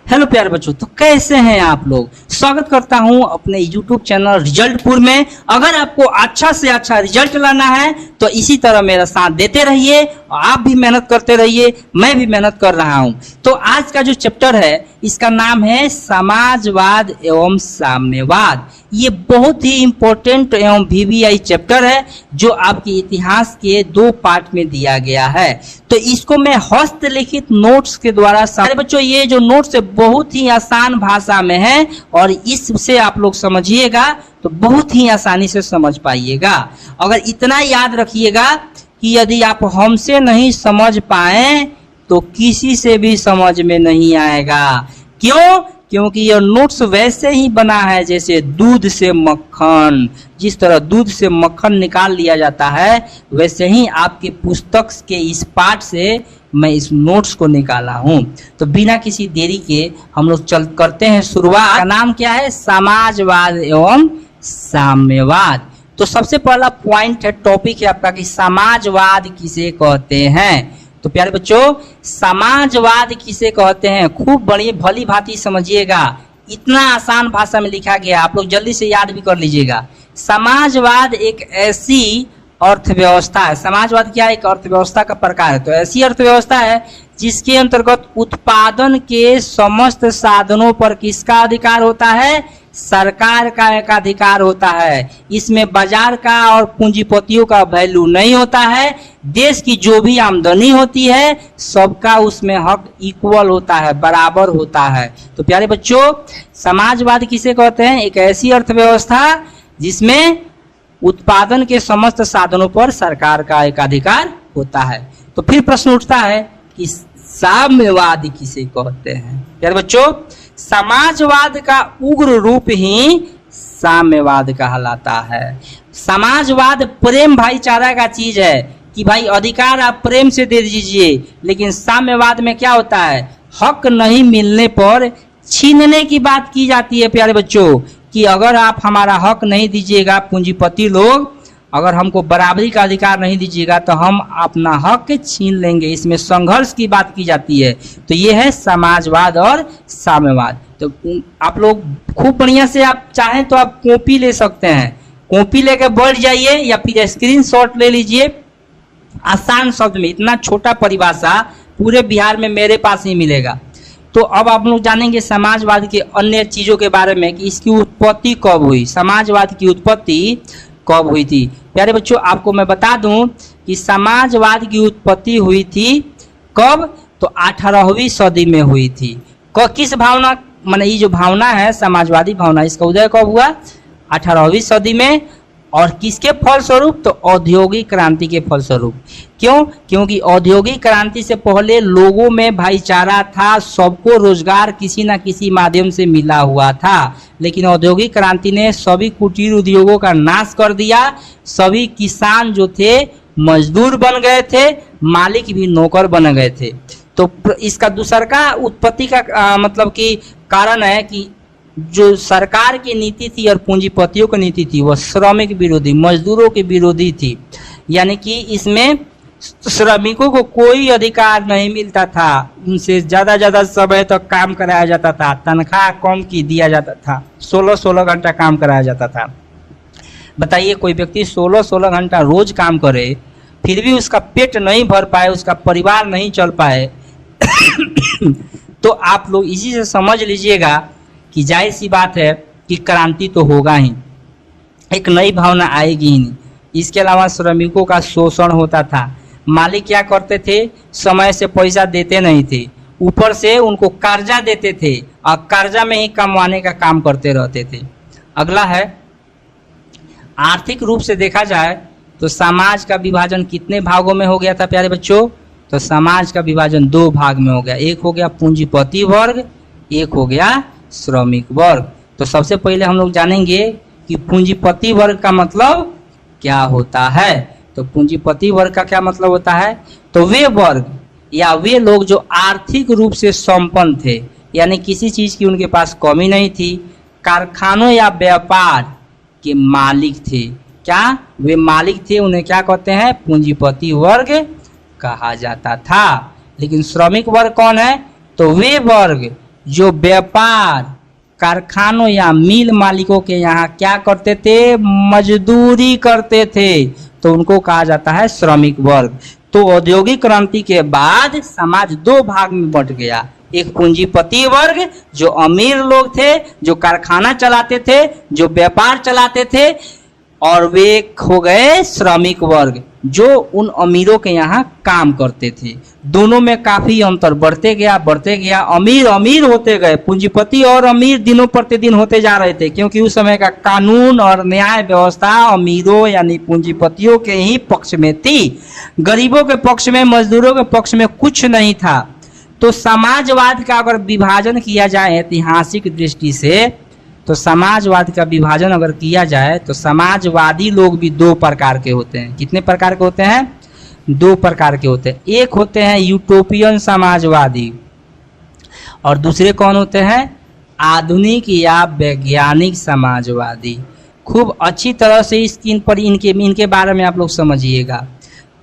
Hello प्यारे बच्चों, तो कैसे हैं आप लोग। स्वागत करता हूं अपने YouTube चैनल रिजल्टपुर में। अगर आपको अच्छा से अच्छा रिजल्ट लाना है तो इसी तरह मेरा साथ देते रहिए और आप भी मेहनत करते रहिए, मैं भी मेहनत कर रहा हूं। तो आज का जो चैप्टर है इसका नाम है समाजवाद एवं साम्यवाद। ये बहुत ही इम्पोर्टेंट एवं VVI चैप्टर है जो आपके इतिहास के 2 पार्ट में दिया गया है। तो इसको मैं हस्तलिखित नोट्स के द्वारा सारे बच्चों, ये जो नोट्स है बहुत ही आसान भाषा में है और इससे आप लोग समझिएगा तो बहुत ही आसानी से समझ पाइएगा। अगर इतना याद रखिएगा कि यदि आप हमसे नहीं समझ पाए तो किसी से भी समझ में नहीं आएगा। क्यों? क्योंकि यह नोट्स वैसे ही बना है जैसे दूध से मक्खन। जिस तरह दूध से मक्खन निकाल लिया जाता है वैसे ही आपके पुस्तक के इस पाठ से मैं इस नोट्स को निकाला हूं। तो बिना किसी देरी के हम लोग करते हैं शुरुआत। का नाम क्या है? समाजवाद एवं साम्यवाद। तो सबसे पहला पॉइंट है, टॉपिक है आपका कि समाजवाद किसे कहते हैं। तो प्यारे बच्चों, समाजवाद किसे कहते हैं खूब बड़ी भली भांति समझिएगा। इतना आसान भाषा में लिखा गया, आप लोग जल्दी से याद भी कर लीजिएगा। समाजवाद एक ऐसी अर्थव्यवस्था है। समाजवाद क्या है? एक अर्थव्यवस्था का प्रकार है। तो ऐसी अर्थव्यवस्था है जिसके अंतर्गत उत्पादन के समस्त साधनों पर किसका अधिकार होता है? सरकार का एक अधिकार होता है। इसमें बाजार का और पूंजीपतियों का वैल्यू नहीं होता है। देश की जो भी आमदनी होती है सबका उसमें हक इक्वल होता है, बराबर होता है। तो प्यारे बच्चों, समाजवाद किसे कहते हैं? एक ऐसी अर्थव्यवस्था जिसमें उत्पादन के समस्त साधनों पर सरकार का एक अधिकार होता है। तो फिर प्रश्न उठता है कि साम्यवाद किसे कहते हैं। प्यारे बच्चों, समाजवाद का उग्र रूप ही साम्यवाद कहलाता है। समाजवाद प्रेम भाईचारा का चीज है कि भाई अधिकार आप प्रेम से दे दीजिए, लेकिन साम्यवाद में क्या होता है? हक नहीं मिलने पर छीनने की बात की जाती है। प्यारे बच्चों, कि अगर आप हमारा हक नहीं दीजिएगा, पूंजीपति लोग अगर हमको बराबरी का अधिकार नहीं दीजिएगा तो हम अपना हक छीन लेंगे। इसमें संघर्ष की बात की जाती है। तो ये है समाजवाद और साम्यवाद। तो आप लोग खूब बढ़िया से, आप चाहें तो आप कॉपी ले सकते हैं, कॉपी लेकर बैठ जाइए या फिर स्क्रीनशॉट ले लीजिए। आसान शब्द में इतना छोटा परिभाषा पूरे बिहार में मेरे पास ही मिलेगा। तो अब आप लोग जानेंगे समाजवाद के अन्य चीजों के बारे में कि इसकी उत्पत्ति कब हुई, समाजवाद की उत्पत्ति कब हुई थी। प्यारे बच्चों, आपको मैं बता दूं कि समाजवाद की उत्पत्ति हुई थी कब? तो 18वीं सदी में हुई थी। किस भावना, माने ये जो भावना है समाजवादी भावना, इसका उदय कब हुआ? 18वीं सदी में। और किसके फलस्वरूप? तो औद्योगिक क्रांति के फलस्वरूप। क्यों? क्योंकि औद्योगिक क्रांति से पहले लोगों में भाईचारा था, सबको रोजगार किसी न किसी माध्यम से मिला हुआ था। लेकिन औद्योगिक क्रांति ने सभी कुटीर उद्योगों का नाश कर दिया। सभी किसान जो थे मजदूर बन गए थे, मालिक भी नौकर बन गए थे। तो इसका दूसरा का उत्पत्ति का मतलब कि कारण है कि जो सरकार की नीति थी और पूंजीपतियों की नीति थी वह श्रमिक विरोधी, मजदूरों के विरोधी थी। यानी कि इसमें श्रमिकों को कोई अधिकार नहीं मिलता था, उनसे ज्यादा समय तक काम कराया जाता था, तनख्वाह कम की दिया जाता था, 16 घंटा काम कराया जाता था। बताइए, कोई व्यक्ति 16 घंटा रोज काम करे फिर भी उसका पेट नहीं भर पाए, उसका परिवार नहीं चल पाए तो आप लोग इसी से समझ लीजिएगा कि जाहिर सी बात है कि क्रांति तो होगा ही, एक नई भावना आएगी ही नहीं। इसके अलावा श्रमिकों का शोषण होता था। मालिक क्या करते थे? समय से पैसा देते नहीं थे, ऊपर से उनको कर्जा देते थे और कर्जा में ही कमाने का काम करते रहते थे। अगला है, आर्थिक रूप से देखा जाए तो समाज का विभाजन कितने भागों में हो गया था प्यारे बच्चों? तो समाज का विभाजन 2 भाग में हो गया। एक हो गया पूंजीपति वर्ग, एक हो गया श्रमिक वर्ग। तो सबसे पहले हम लोग जानेंगे कि पूंजीपति वर्ग का मतलब क्या होता है। तो पूंजीपति वर्ग का क्या मतलब होता है? तो वे वर्ग या वे लोग जो आर्थिक रूप से संपन्न थे, यानी किसी चीज की उनके पास कमी नहीं थी, कारखानों या व्यापार के मालिक थे। क्या वे मालिक थे? उन्हें क्या कहते हैं? पूंजीपति वर्ग कहा जाता था। लेकिन श्रमिक वर्ग कौन है? तो वे वर्ग जो व्यापार कारखानों या मिल मालिकों के यहाँ क्या करते थे, मजदूरी करते थे, तो उनको कहा जाता है श्रमिक वर्ग। तो औद्योगिक क्रांति के बाद समाज दो भाग में बंट गया, एक पूंजीपति वर्ग जो अमीर लोग थे, जो कारखाना चलाते थे, जो व्यापार चलाते थे, और वे हो गए श्रमिक वर्ग जो उन अमीरों के यहाँ काम करते थे। दोनों में काफी अंतर बढ़ते गया, अमीर अमीर होते गए, पूंजीपति और अमीर दिनों प्रतिदिन होते जा रहे थे, क्योंकि उस समय का कानून और न्याय व्यवस्था अमीरों यानी पूंजीपतियों के ही पक्ष में थी। गरीबों के पक्ष में, मजदूरों के पक्ष में कुछ नहीं था। तो समाजवाद का अगर विभाजन किया जाए ऐतिहासिक दृष्टि से, तो समाजवाद का विभाजन अगर किया जाए तो समाजवादी लोग भी दो प्रकार के होते हैं। कितने प्रकार के होते हैं? दो प्रकार के होते हैं। एक होते हैं यूटोपियन समाजवादी और दूसरे कौन होते हैं? आधुनिक या वैज्ञानिक समाजवादी। खूब अच्छी तरह से इनके बारे में आप लोग समझिएगा।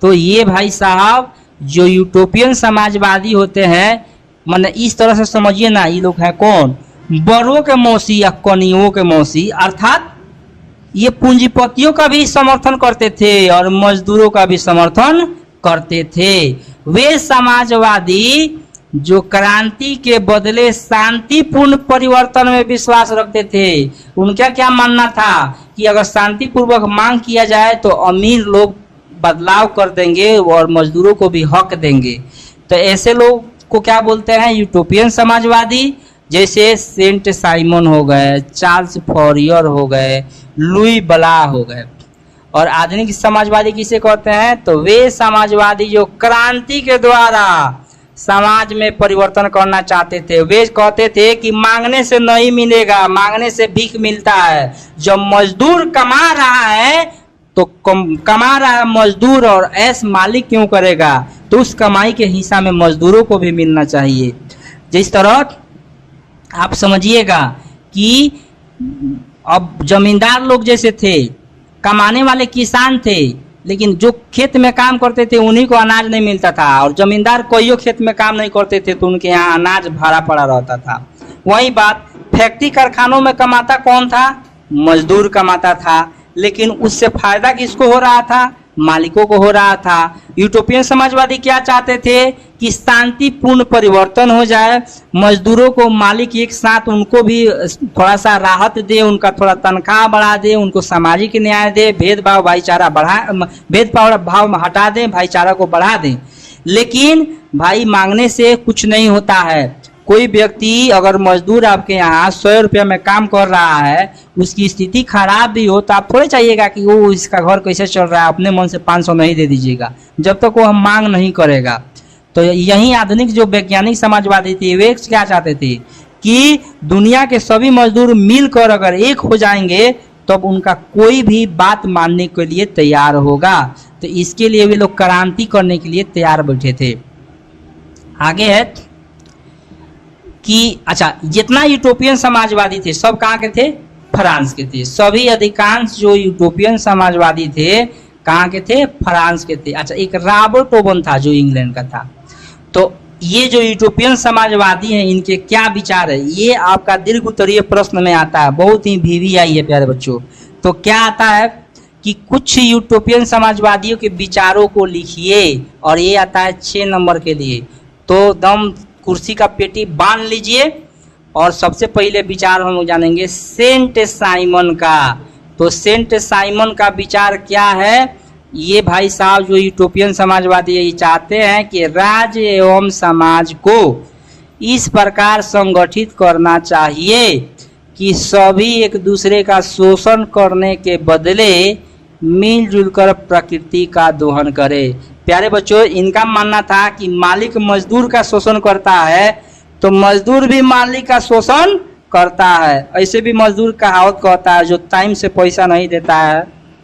तो ये भाई साहब जो यूटोपियन समाजवादी होते हैं, मतलब इस तरह से समझिए ना, ये लोग हैं कौन? बड़ों के मौसी या कनियों के मौसी, अर्थात ये पूंजीपतियों का भी समर्थन करते थे और मजदूरों का भी समर्थन करते थे। वे समाजवादी जो क्रांति के बदले शांतिपूर्ण परिवर्तन में विश्वास रखते थे। उनका क्या मानना था कि अगर शांतिपूर्वक मांग किया जाए तो अमीर लोग बदलाव कर देंगे और मजदूरों को भी हक देंगे। तो ऐसे लोग को क्या बोलते हैं? यूटोपियन समाजवादी। जैसे सेंट साइमन हो गए, चार्ल्स फॉरियर हो गए, लुई ब्ला हो गए। और आधुनिक समाजवादी किसे कहते हैं? तो वे समाजवादी जो क्रांति के द्वारा समाज में परिवर्तन करना चाहते थे। वे कहते थे कि मांगने से नहीं मिलेगा, मांगने से भीख मिलता है। जब मजदूर कमा रहा है तो कमा रहा है मजदूर और ऐस मालिक क्यों करेगा? तो उस कमाई के हिस्सा में मजदूरों को भी मिलना चाहिए। जिस तरह आप समझिएगा कि अब जमींदार लोग जैसे थे, कमाने वाले किसान थे, लेकिन जो खेत में काम करते थे उन्हीं को अनाज नहीं मिलता था, और जमींदार कोई खेत में काम नहीं करते थे तो उनके यहाँ अनाज भरा पड़ा रहता था। वही बात फैक्ट्री कारखानों में कमाता कौन था? मजदूर कमाता था, लेकिन उससे फायदा किसको हो रहा था? मालिकों को हो रहा था। यूटोपियन समाजवादी क्या चाहते थे कि शांतिपूर्ण परिवर्तन हो जाए, मजदूरों को मालिक एक साथ उनको भी थोड़ा सा राहत दे, उनका थोड़ा तनख्वाह बढ़ा दे, उनको सामाजिक न्याय दे, भेदभाव भाव हटा दे, भाईचारा को बढ़ा दे। लेकिन भाई मांगने से कुछ नहीं होता है। कोई व्यक्ति अगर मजदूर आपके यहाँ 100 रुपया में काम कर रहा है, उसकी स्थिति खराब भी हो तो आप थोड़े चाहिएगा कि वो इसका घर कैसे चल रहा है, अपने मन से 500 नहीं दे दीजिएगा जब तक वो हम मांग नहीं करेगा। तो यही आधुनिक जो वैज्ञानिक समाजवादी थे वे क्या चाहते थे कि दुनिया के सभी मजदूर मिलकर अगर एक हो जाएंगे तब उनका कोई भी बात मानने के लिए तैयार होगा। तो इसके लिए वे लोग क्रांति करने के लिए तैयार बैठे थे। आगे है कि अच्छा, जितना यूटोपियन समाजवादी थे सब कहाँ के थे? फ्रांस के थे। सभी अधिकांश जो यूटोपियन समाजवादी थे कहाँ के थे? फ्रांस के थे। अच्छा, एक रॉबर्ट ओवन था जो इंग्लैंड का था। तो ये जो यूटोपियन समाजवादी हैं इनके क्या विचार है, ये आपका दीर्घ उत्तरीय प्रश्न में आता है, बहुत ही VVI है प्यारे बच्चों। तो क्या आता है कि कुछ यूटोपियन समाजवादियों के विचारों को लिखिए, और ये आता है 6 नंबर के लिए। तो दम कुर्सी का पेटी बांध लीजिए और सबसे पहले विचार हम लोग जानेंगे सेंट साइमन का। तो सेंट साइमन का विचार क्या है? ये भाई साहब जो यूटोपियन समाजवादी ये चाहते हैं कि राज्य एवं समाज को इस प्रकार संगठित करना चाहिए कि सभी एक दूसरे का शोषण करने के बदले मिलजुल कर प्रकृति का दोहन करे। प्यारे बच्चों, इनका मानना था कि मालिक मजदूर का शोषण करता है तो मजदूर भी मालिक का शोषण करता है। ऐसे भी मजदूर कहावत कहता है, जो टाइम से पैसा नहीं देता है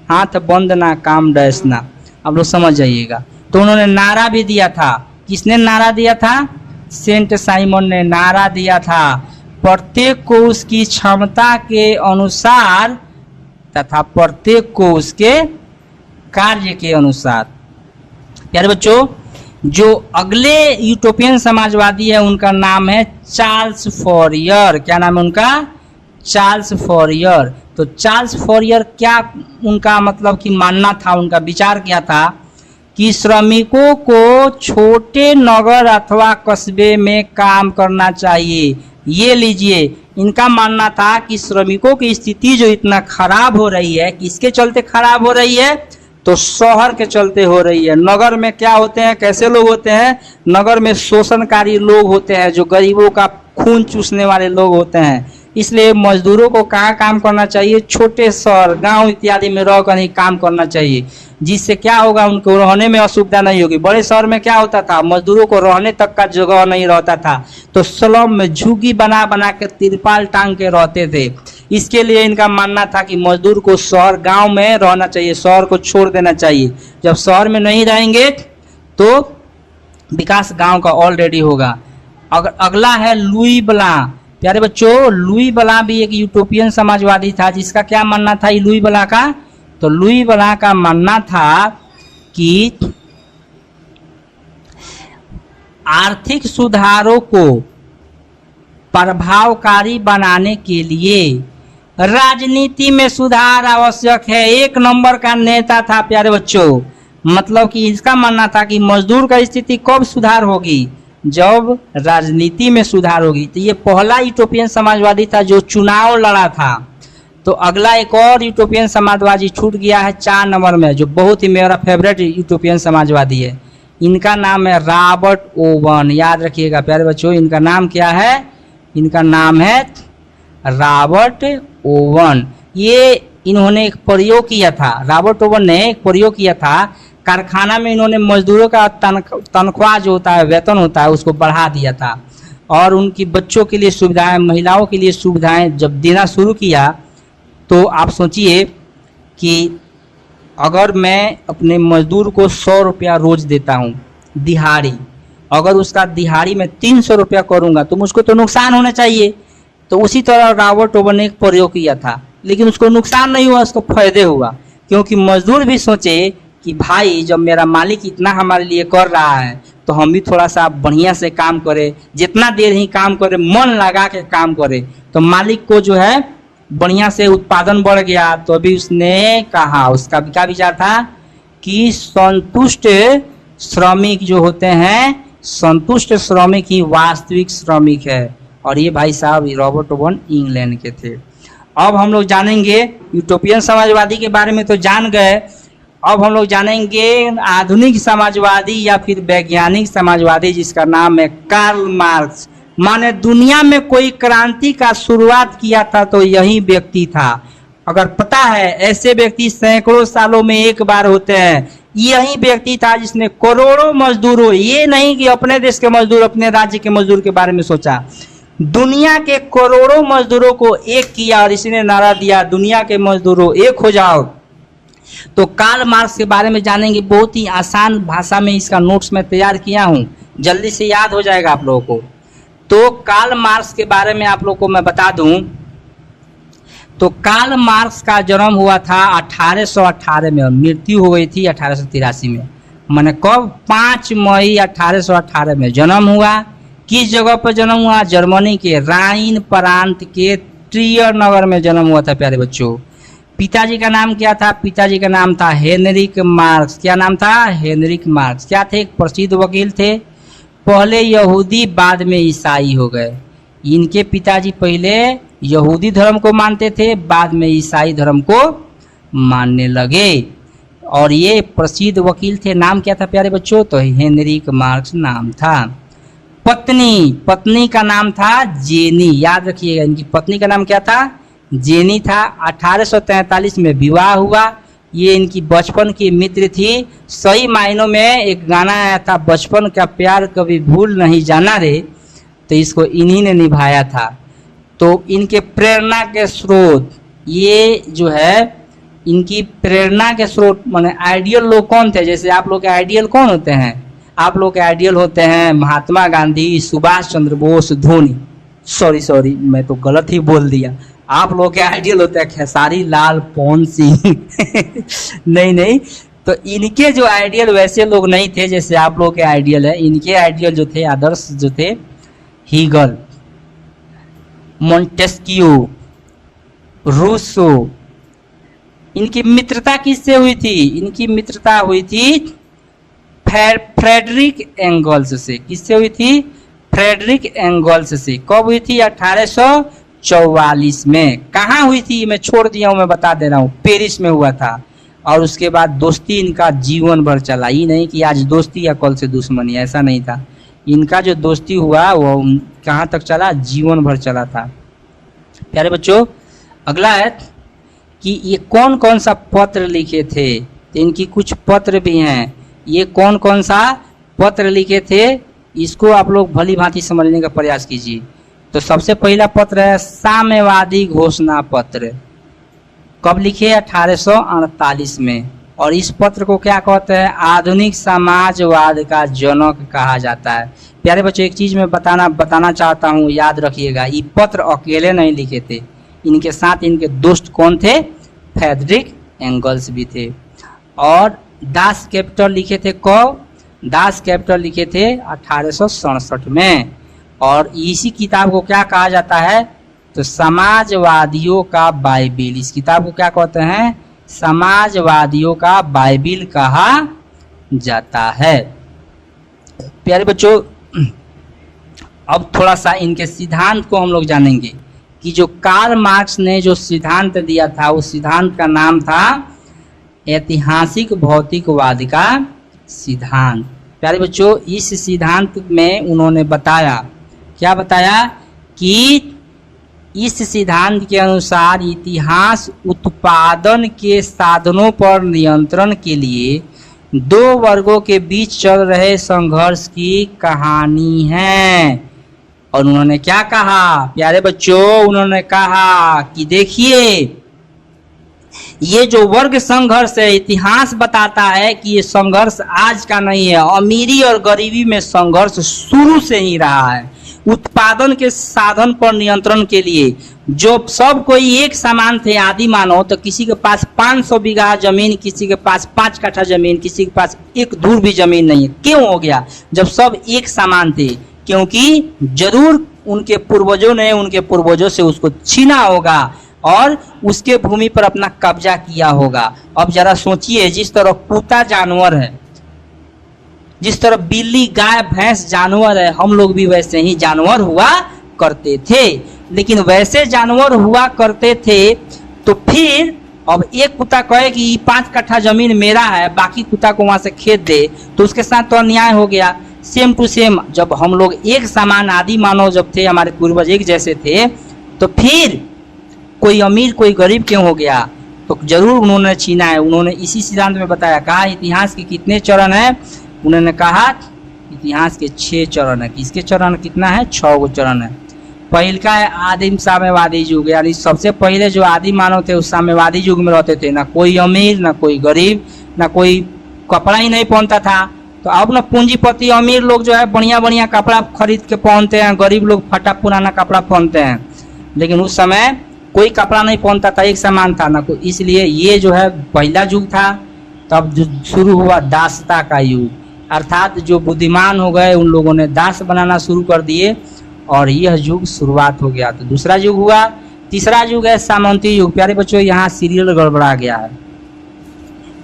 हाथ बंद ना काम डैश ना। आप लोग समझ जाइएगा। तो उन्होंने नारा भी दिया था। किसने नारा दिया था? सेंट साइमन ने नारा दिया था, प्रत्येक को उसकी क्षमता के अनुसार तथा प्रत्येक को उसके कार्य के अनुसार। प्यारे बच्चों, जो अगले यूटोपियन समाजवादी है उनका नाम है चार्ल्स फॉरियर। क्या नाम है उनका? चार्ल्स फॉरियर। तो चार्ल्स फॉरियर क्या उनका मतलब कि मानना था, उनका विचार क्या था कि श्रमिकों को छोटे नगर अथवा कस्बे में काम करना चाहिए। ये लीजिए, इनका मानना था कि श्रमिकों की स्थिति जो इतना खराब हो रही है, किसके चलते खराब हो रही है? तो शहर के चलते हो रही है। नगर में क्या होते हैं, कैसे लोग होते हैं? नगर में शोषणकारी लोग होते हैं, जो गरीबों का खून चूसने वाले लोग होते हैं। इसलिए मजदूरों को कहाँ काम करना चाहिए? छोटे शहर, गांव इत्यादि में रहकर ही काम करना चाहिए, जिससे क्या होगा, उनको रहने में असुविधा नहीं होगी। बड़े शहर में क्या होता था, मजदूरों को रहने तक का जगह नहीं रहता था, तो स्लम में झुग्गी बना बना के तिरपाल टांग के रहते थे। इसके लिए इनका मानना था कि मजदूर को शहर, गांव में रहना चाहिए, शहर को छोड़ देना चाहिए। जब शहर में नहीं रहेंगे तो विकास गांव का ऑलरेडी होगा। अगला है लुई ब्लां। प्यारे बच्चों, लुई ब्लां भी एक यूटोपियन समाजवादी था, जिसका क्या मानना था लुई ब्लां का? तो लुई ब्लां का मानना था कि आर्थिक सुधारों को प्रभावकारी बनाने के लिए राजनीति में सुधार आवश्यक है। एक नंबर का नेता था प्यारे बच्चों। मतलब कि इसका मानना था कि मजदूर का स्थिति कब सुधार होगी? जब राजनीति में सुधार होगी। तो ये पहला यूटोपियन समाजवादी था जो चुनाव लड़ा था। तो अगला एक और यूटोपियन समाजवादी छूट गया है 4 नंबर में, जो बहुत ही मेरा फेवरेट यूटोपियन समाजवादी है। इनका नाम है रॉबर्ट ओवन। याद रखिएगा प्यारे बच्चों, इनका नाम क्या है? इनका नाम है रॉबर्ट ओवन। ये इन्होंने एक प्रयोग किया था, रॉबर्ट ओवन ने एक प्रयोग किया था। कारखाना में इन्होंने मजदूरों का तनख्वाह जो होता है, वेतन होता है, उसको बढ़ा दिया था। और उनकी बच्चों के लिए सुविधाएं, महिलाओं के लिए सुविधाएं जब देना शुरू किया, तो आप सोचिए कि अगर मैं अपने मजदूर को 100 रुपया रोज देता हूँ दिहाड़ी, अगर उसका दिहाड़ी में 300 रुपया करूँगा तो मुझको तो नुकसान होना चाहिए। तो उसी तरह रॉबर्ट ओवन ने एक प्रयोग किया था, लेकिन उसको नुकसान नहीं हुआ, उसको फायदे हुआ। क्योंकि मजदूर भी सोचे कि भाई जब मेरा मालिक इतना हमारे लिए कर रहा है तो हम भी थोड़ा सा बढ़िया से काम करें, जितना देर ही काम करें, मन लगा के काम करें। तो मालिक को जो है बढ़िया से उत्पादन बढ़ गया। तो अभी उसने कहा, उसका क्या विचार था कि संतुष्ट श्रमिक जो होते हैं, संतुष्ट श्रमिक ही वास्तविक श्रमिक है। और ये भाई साहब रॉबर्ट ओवन इंग्लैंड के थे। अब हम लोग जानेंगे यूटोपियन समाजवादी के बारे में तो जान गए। अब हम लोग जानेंगे आधुनिक समाजवादी या फिर वैज्ञानिक समाजवादी, जिसका नाम है कार्ल मार्क्स। माने दुनिया में कोई क्रांति का शुरुआत किया था तो यही व्यक्ति था। अगर पता है, ऐसे व्यक्ति सैकड़ों सालों में एक बार होते हैं। यही व्यक्ति था जिसने करोड़ों मजदूरों, ये नहीं कि अपने देश के मजदूर, अपने राज्य के मजदूर के बारे में सोचा, दुनिया के करोड़ों मजदूरों को एक किया और इसने नारा दिया, दुनिया के मजदूरों एक हो जाओ। तो कार्ल मार्क्स के बारे में जानेंगे। बहुत ही आसान भाषा में इसका नोट्स में तैयार किया हूँ, जल्दी से याद हो जाएगा आप लोगों को। तो कार्ल मार्क्स के बारे में आप लोगों को मैं बता दूं, तो कार्ल मार्क्स का जन्म हुआ था 1818 में और मृत्यु हो गई थी 1883 में। मैंने कब? 5 मई 1818 में जन्म हुआ। किस जगह पर जन्म हुआ? जर्मनी के राइन प्रांत के ट्रियर नगर में जन्म हुआ था प्यारे बच्चों। पिताजी का नाम क्या था? पिताजी का नाम था हेनरिक मार्क्स। क्या नाम था? Heinrich Marx. क्या थे? एक प्रसिद्ध वकील थे। पहले यहूदी, बाद में ईसाई हो गए। इनके पिताजी पहले यहूदी धर्म को मानते थे, बाद में ईसाई धर्म को मानने लगे। और ये प्रसिद्ध वकील थे। नाम क्या था प्यारे बच्चों? तो हेनरिक मार्क्स नाम था। पत्नी का नाम था जेनी। याद रखिएगा, इनकी पत्नी का नाम क्या था? जेनी था। 1843 में विवाह हुआ। ये इनकी बचपन की मित्र थी। सही मायनों में एक गाना आया था, बचपन का प्यार कभी भूल नहीं जाना रे, तो इसको इन्हीं ने निभाया था। तो इनके प्रेरणा के स्रोत, ये जो है इनकी प्रेरणा के स्रोत माने आइडियल लोग कौन थे? जैसे आप लोग के आइडियल कौन होते हैं? आप लोग के आइडियल होते हैं महात्मा गांधी, सुभाष चंद्र बोस, धोनी। सॉरी मैं तो गलत ही बोल दिया। आप लोग के आइडियल होते हैं खेसारी लाल, पवन सिंह नहीं, तो इनके जो आइडियल वैसे लोग नहीं थे जैसे आप लोगों के आइडियल है। इनके आइडियल जो थे, आदर्श जो थे, हीगल, मोंटेस्क्यू, रूसो। इनकी मित्रता किससे हुई थी? इनकी मित्रता हुई थी फ्रेडरिक एंगल्स से। किससे हुई थी? फ्रेडरिक एंगल्स से। कब हुई थी? 1844 में। कहाँ हुई थी? मैं छोड़ दिया हूं, मैं बता दे रहा हूँ, पेरिस में हुआ था। और उसके बाद दोस्ती इनका जीवन भर चला। ये नहीं कि आज दोस्ती या कल से दुश्मनी, ऐसा नहीं था। इनका जो दोस्ती हुआ वो कहाँ तक चला? जीवन भर चला था। प्यारे बच्चों, अगला है कि ये कौन कौन सा पत्र लिखे थे। तो इनकी कुछ पत्र भी हैं। ये कौन कौन सा पत्र लिखे थे, इसको आप लोग भली भांति समझने का प्रयास कीजिए। तो सबसे पहला पत्र है साम्यवादी घोषणा पत्र। कब लिखे? 1848 में। और इस पत्र को क्या कहते हैं? आधुनिक समाजवाद का जनक कहा जाता है। प्यारे बच्चों, एक चीज मैं बताना चाहता हूँ, याद रखिएगा। ये पत्र अकेले नहीं लिखे थे, इनके साथ इनके दोस्त कौन थे? फ्रेडरिक एंगल्स भी थे। और दास कैपिटल लिखे थे कब? दास कैपिटल लिखे थे 1867 में। और इसी किताब को क्या कहा जाता है? तो समाजवादियों का बाइबिल। इस किताब को क्या कहते हैं? समाजवादियों का बाइबिल कहा जाता है। प्यारे बच्चों, अब थोड़ा सा इनके सिद्धांत को हम लोग जानेंगे कि जो कार्ल मार्क्स ने जो सिद्धांत दिया था, उस सिद्धांत का नाम था ऐतिहासिक भौतिकवाद का सिद्धांत। प्यारे बच्चों, इस सिद्धांत में उन्होंने बताया, क्या बताया? कि इस सिद्धांत के अनुसार इतिहास उत्पादन के साधनों पर नियंत्रण के लिए दो वर्गों के बीच चल रहे संघर्ष की कहानी है। और उन्होंने क्या कहा? प्यारे बच्चों, उन्होंने कहा कि देखिए, ये जो वर्ग संघर्ष है, इतिहास बताता है कि ये संघर्ष आज का नहीं है। अमीरी और गरीबी में संघर्ष शुरू से ही रहा है। उत्पादन के साधन पर नियंत्रण के लिए जो सब कोई एक समान थे, आदि मानव, तो किसी के पास 500 बीघा जमीन, किसी के पास 5 कट्ठा जमीन, किसी के पास एक धूर भी जमीन नहीं है। क्यों हो गया? जब सब एक समान थे, क्योंकि जरूर उनके पूर्वजों ने उनके पूर्वजों से उसको छीना होगा और उसके भूमि पर अपना कब्जा किया होगा। अब जरा सोचिए, जिस तरह कुत्ता जानवर है, जिस तरह बिल्ली, गाय, भैंस जानवर है, हम लोग भी वैसे ही जानवर हुआ करते थे। लेकिन वैसे जानवर हुआ करते थे तो फिर अब एक कुत्ता कहे कि 5 कट्ठा जमीन मेरा है, बाकी कुत्ता को वहां से खेत दे, तो उसके साथ तो अन्याय हो गया। सेम टू सेम जब हम लोग एक समान आदि मानव जब थे, हमारे पूर्वज एक जैसे थे, तो फिर कोई अमीर कोई गरीब क्यों हो गया? तो जरूर उन्होंने छीना है। उन्होंने इसी सिद्धांत में बताया। कहा इतिहास के कितने चरण है? उन्होंने कहा इतिहास के 6 चरण है। किसके चरण कितना है? 6 गो चरण है। पहल का है आदिम साम्यवादी युग, यानी सबसे पहले जो आदि मानव थे उस साम्यवादी युग में रहते थे। ना कोई अमीर, ना कोई गरीब, ना कोई कपड़ा ही नहीं पहनता था। तो अब ना पूंजीपति अमीर लोग जो है बढ़िया बढ़िया कपड़ा खरीद के पहनते हैं, गरीब लोग फटा पुराना कपड़ा पहनते हैं। लेकिन उस समय कोई कपड़ा नहीं पहनता था, एक समान था ना कोई। इसलिए ये जो है पहला युग था। तब जो शुरू हुआ दासता का युग, अर्थात जो बुद्धिमान हो गए उन लोगों ने दास बनाना शुरू कर दिए और यह युग शुरुआत हो गया। तो दूसरा युग हुआ। तीसरा युग है सामंती युग। प्यारे बच्चों, यहाँ सीरियल गड़बड़ा गया है।